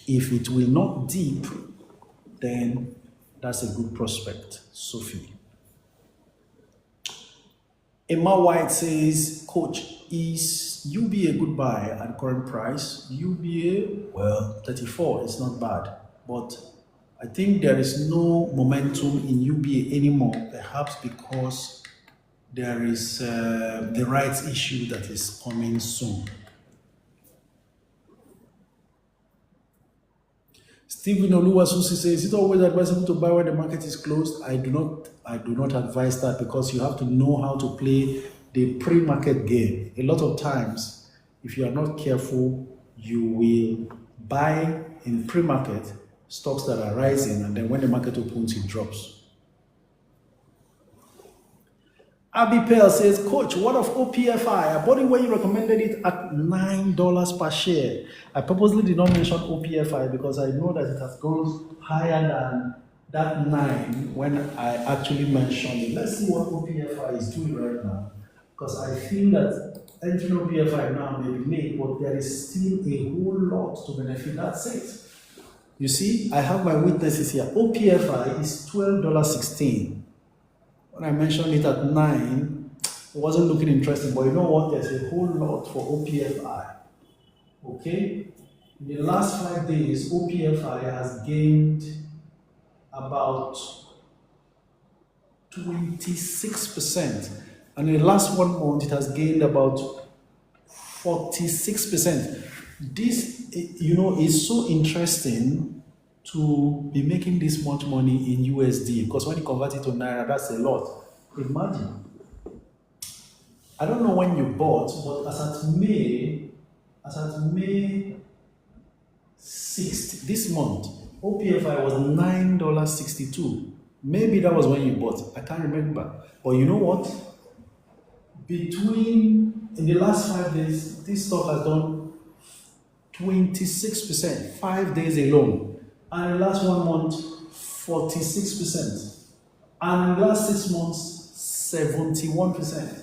if it will not dip, then that's a good prospect, Sophie. Emma White says, Coach, is UBA a good buy at current price? UBA, well, 34 is not bad, but I think there is no momentum in UBA anymore, perhaps because there is the rights issue that is coming soon. Stephen Oluwasusi says, is it always advisable to buy when the market is closed? I do not advise that, because you have to know how to play the pre-market game. A lot of times, if you are not careful, you will buy in pre-market stocks that are rising, and then when the market opens, it drops. Abby Pell says, Coach, what of OPFI? I bought it when you recommended it at $9 per share. I purposely did not mention OPFI because I know that it has gone higher than that 9 when I actually mentioned it. Let's see what OPFI is doing right now, because I feel that entering OPFI now may be late, but there is still a whole lot to benefit. That's it. You see, I have my witnesses here. OPFI is $12.16. When I mentioned it at 9, it wasn't looking interesting, but you know what? There's a whole lot for OPFI. Okay? In the last 5 days, OPFI has gained about 26%. And in the last 1 month, it has gained about 46%. This, is so interesting to be making this much money in USD, because when you convert it to Naira, that's a lot. Imagine. I don't know when you bought, but as at May 6th, this month, OPFI was $9.62. Maybe that was when you bought. I can't remember. But you know what? In the last 5 days, this stock has done 26%, 5 days alone. And in the last 1 month, 46%. And in the last 6 months, 71%.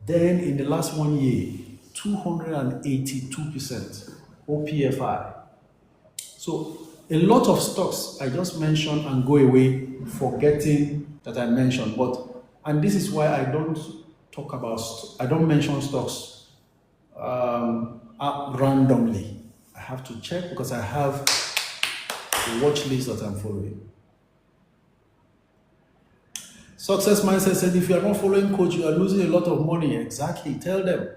Then in the last 1 year, 282% OPFI. So a lot of stocks I just mentioned and go away forgetting that I mentioned. And this is why I don't mention stocks randomly. I have to check, because I have a watch list that I'm following. Success Mindset said, if you are not following Coach, you are losing a lot of money. Exactly, tell them.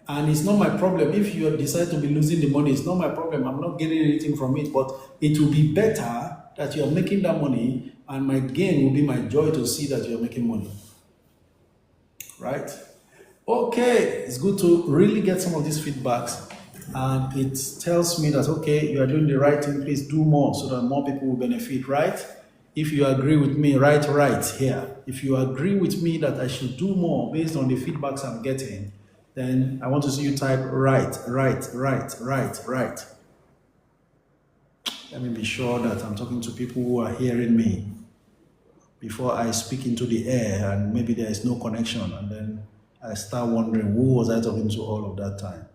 And it's not my problem. If you decide to be losing the money, it's not my problem. I'm not getting anything from it, but it will be better that you are making that money, and my gain will be my joy to see that you are making money. Right? Okay, it's good to really get some of these feedbacks, and it tells me that, okay, you are doing the right thing, please do more so that more people will benefit, right? If you agree with me, write right here. If you agree with me that I should do more based on the feedbacks I'm getting, then I want to see you type right. Let me be sure that I'm talking to people who are hearing me before I speak into the air and maybe there is no connection, and then I start wondering, who was I talking to all of that time?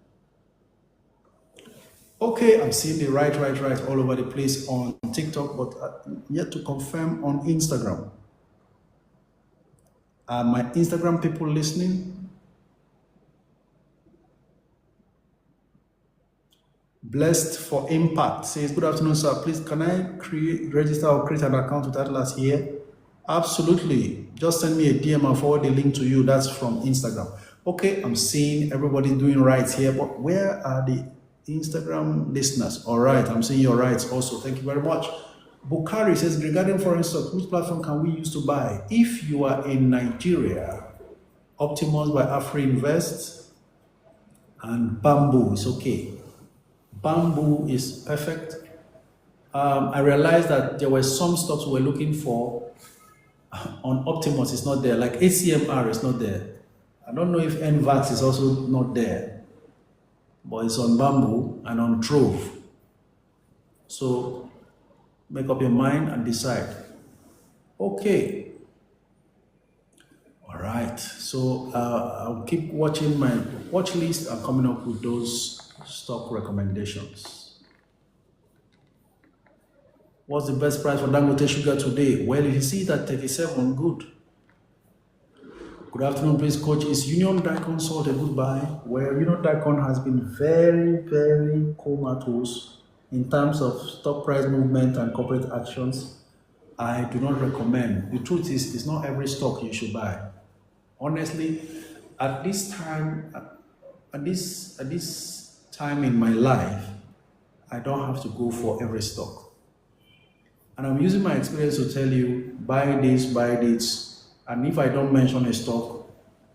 Okay, I'm seeing the right all over the place on TikTok, but yet to confirm on Instagram. Are my Instagram people listening? Blessed for Impact says, good afternoon, sir. Please, can I register or create an account with Atlas here? Absolutely. Just send me a DM and forward the link to you. That's from Instagram. Okay, I'm seeing everybody doing right here, but where are the Instagram listeners? All right, I'm seeing your rights also. Thank you very much. Bukari says, regarding foreign stock, which platform can we use to buy? If you are in Nigeria, Optimus by Afri Invest and Bamboo is okay. Bamboo is perfect. I realized that there were some stocks we were looking for on Optimus, it's not there. Like ACMR is not there. I don't know if NVAX is also not there, but it's on Bamboo and on Trove. So make up your mind and decide. Okay. All right. So I'll keep watching my watch list and coming up with those stock recommendations. What's the best price for Dangote sugar today? Well, if you see it at 37, good. Good afternoon, please, Coach. Is Union Daikon Salt a good buy? Well, Union Daikon has been very, very comatose in terms of stock price movement and corporate actions. I do not recommend. The truth is, it's not every stock you should buy. Honestly, at this time in my life, I don't have to go for every stock. And I'm using my experience to tell you, buy this. And if I don't mention a stock,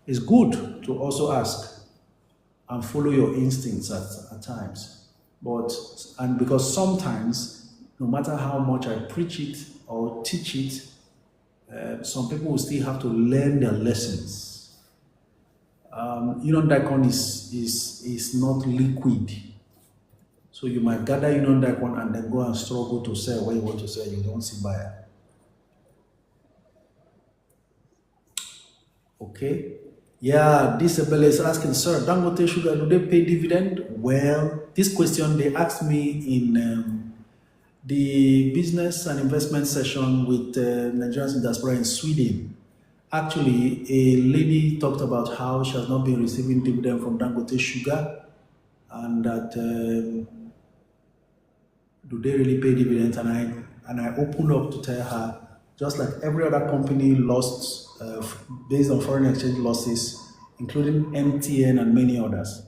it's good to also ask and follow your instincts at times. And because sometimes, no matter how much I preach it or teach it, some people will still have to learn their lessons. Union Daikon is not liquid. So you might gather Union Daikon and then go and struggle to sell where you want to sell, you don't see buyer. Okay. Yeah, this Abel is asking, sir, Dangote Sugar, do they pay dividend? Well, this question they asked me in the business and investment session with Nigerians in diaspora in Sweden. Actually, a lady talked about how she has not been receiving dividend from Dangote Sugar, and that do they really pay dividends? And I opened up to tell her, just like every other company lost based on foreign exchange losses, including MTN and many others,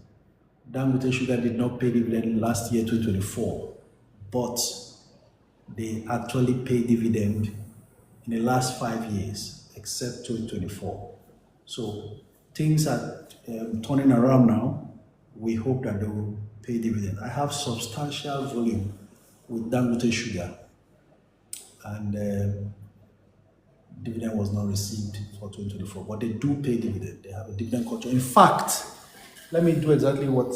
Dangote Sugar did not pay dividend last year, 2024, but they actually paid dividend in the last 5 years, except 2024. So things are turning around now. We hope that they will pay dividend. I have substantial volume with Dangote Sugar, and dividend was not received for 2024, but they do pay dividend. They have a dividend culture. In fact, let me do exactly what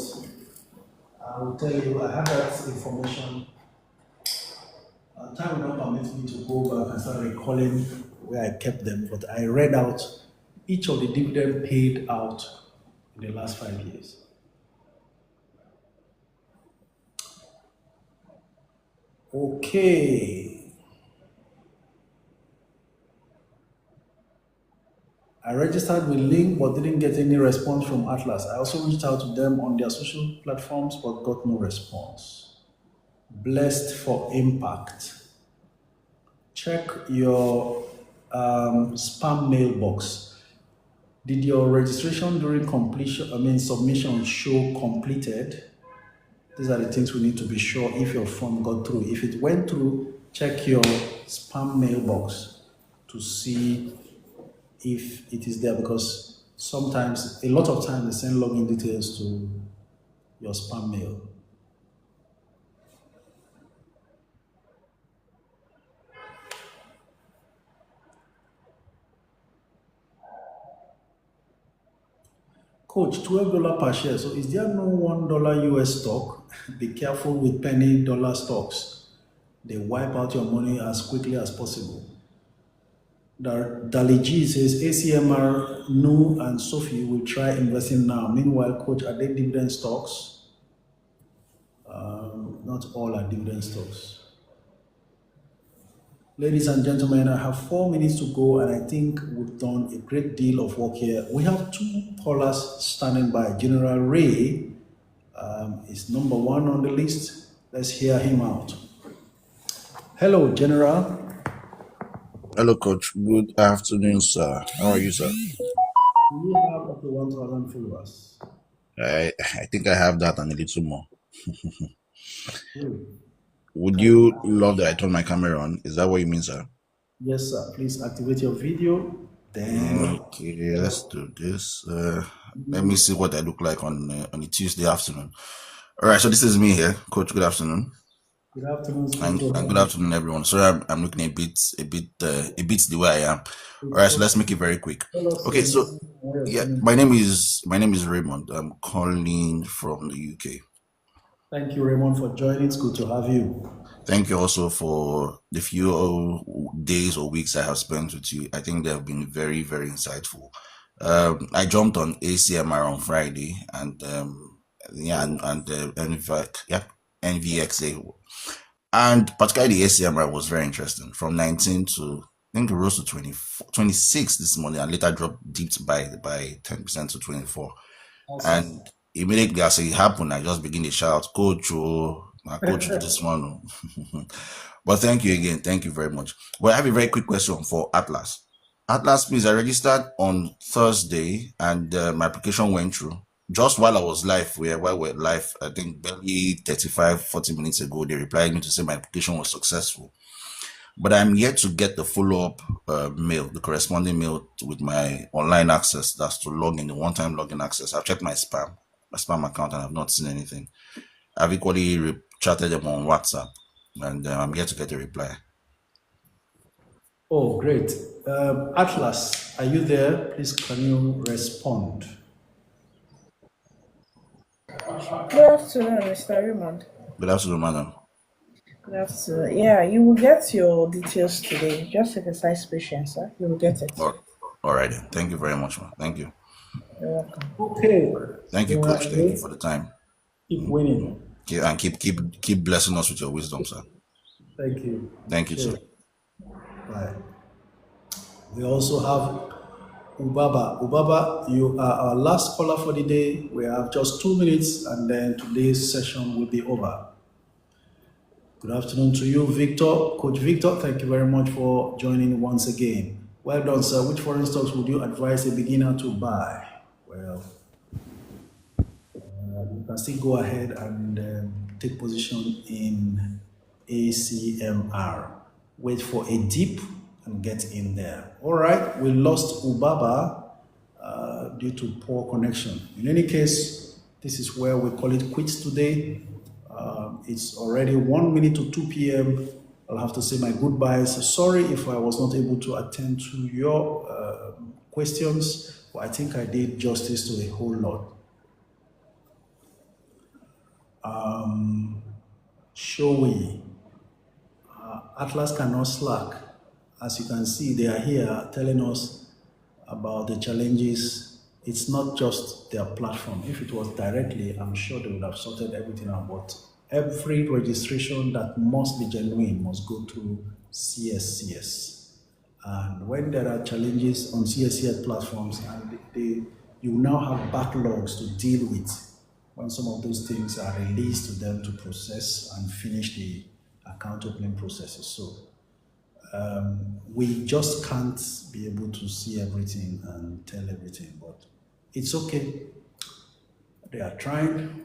I will tell you. I have that information. Time will not permit me to go back and start recalling where I kept them, but I read out each of the dividend paid out in the last 5 years. Okay. I registered with Link but didn't get any response from Atlas. I also reached out to them on their social platforms but got no response. Blessed for Impact. Check your spam mailbox. Did your registration during submission show completed? These are the things we need to be sure if your form got through. If it went through, check your spam mailbox to see if it is there, because sometimes, a lot of times, they send login details to your spam mail. Coach, $12 per share. So is there no $1 US stock? Be careful with penny dollar stocks. They wipe out your money as quickly as possible. Dali G says ACMR, Nu, and Sophie will try investing now. Meanwhile, Coach, are they dividend stocks? Not all are dividend stocks. Ladies and gentlemen, I have 4 minutes to go, and I think we've done a great deal of work here. We have 2 callers standing by. General Ray is number 1 on the list. Let's hear him out. Hello, General. Hello, Coach. Good afternoon, sir. How are you, sir? Do you have up to 1,000 followers? I think I have that and a little more. Great. Would Can you? you love that I turn my camera on? Is that what you mean, sir? Yes, sir. Please activate your video. Then Okay, let's do this. Let me see what I look like on a Tuesday afternoon. All right, so this is me here, Coach. Good afternoon, good afternoon, and good Scripture. afternoon, everyone. Sorry, I'm looking a bit the way I am. All right, so let's make it very quick. Tell us Okay, your so name and where you're yeah, coming my from. name is Raymond. I'm calling from the UK. Thank you, Raymond, for joining. It's good to have you. Thank you also for the few days or weeks I have spent with you. I think they have been very, very insightful. I jumped on ACMR on Friday, and NVXA, and particularly the ACMR was very interesting. From 19 to I think it rose to 26 this morning, and later dipped by 10% to 24. Awesome. And immediately as it happened, I just begin to shout, Coach, oh, my coach, this one. But thank you again. Thank you very much. Well, I have a very quick question for Atlas. Atlas, please, I registered on Thursday and my application went through. Just while I was live, while we're live, I think barely 40 minutes ago, they replied me to say my application was successful. But I'm yet to get the follow-up mail, the corresponding mail with my online access. That's to log in, the one-time login access. I've checked my spam account, and I've not seen anything. I've equally chatted them on WhatsApp, and I'm yet to get a reply. Oh, great. Atlas, are you there? Please, can you respond? Good afternoon, Mr. Raymond. Good afternoon, madam. Good afternoon. Yeah, you will get your details today. Just exercise patience, sir. You will get it. All right, then. Thank you very much, man. Thank you. You're welcome. Okay. Thank you, Coach. Thank you for the time. Keep winning. Yeah, and keep blessing us with your wisdom, sir. Thank you. Thank you, sir. Bye. We also have Ubaba. Ubaba, you are our last caller for the day. We have just 2 minutes and then today's session will be over. Good afternoon to you, Victor. Coach Victor, thank you very much for joining once again. Well done, sir. Which foreign stocks would you advise a beginner to buy? Well, you can still go ahead and take position in ACMR. Wait for a dip and get in there. All right, we lost Ubaba due to poor connection. In any case, this is where we call it quits today. It's already 1 minute to 2 p.m. I'll have to say my goodbyes. Sorry if I was not able to attend to your questions, but I think I did justice to a whole lot. Showy. Atlas cannot slack. As you can see, they are here telling us about the challenges. It's not just their platform. If it was directly, I'm sure they would have sorted everything out. But every registration that must be genuine must go through CSCS. And when there are challenges on CSCS platforms, and you now have backlogs to deal with, when some of those things are released to them to process and finish the account opening processes. So we just can't be able to see everything and tell everything, but it's okay. They are trying.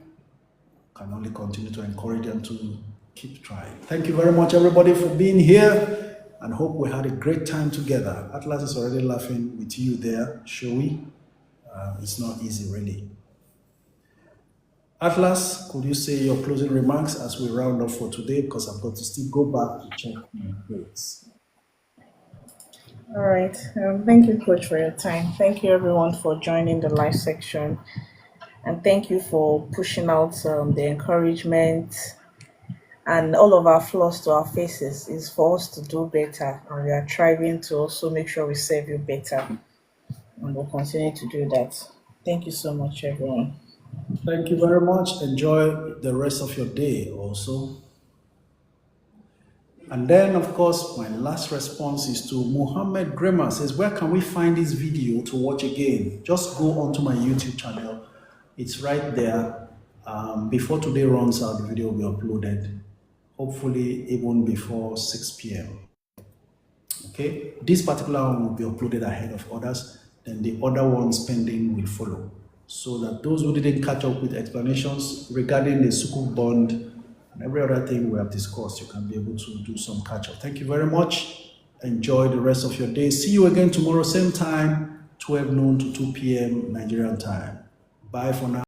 Can only continue to encourage them to keep trying. Thank you very much, everybody, for being here, and hope we had a great time together. Atlas is already laughing with you there, shall we? It's not easy, really. Atlas, could you say your closing remarks as we round off for today? Because I've got to still go back to check my grades. All right. Thank you, Coach, for your time. Thank you, everyone, for joining the live section. And thank you for pushing out the encouragement and all of our flaws to our faces is for us to do better. And we are striving to also make sure we serve you better. And we'll continue to do that. Thank you so much, everyone. Thank you very much. Enjoy the rest of your day also. And then, of course, my last response is to Mohammed Grema. Says, where can we find this video to watch again? Just go onto my YouTube channel. It's right there. Before today runs out, the video will be uploaded. Hopefully, even before 6 p.m. Okay? This particular one will be uploaded ahead of others. then the other ones pending will follow. So that those who didn't catch up with explanations regarding the Sukuk bond and every other thing we have discussed, you can be able to do some catch up. Thank you very much. Enjoy the rest of your day. See you again tomorrow, same time, 12 noon to 2 p.m. Nigerian time. Bye for now.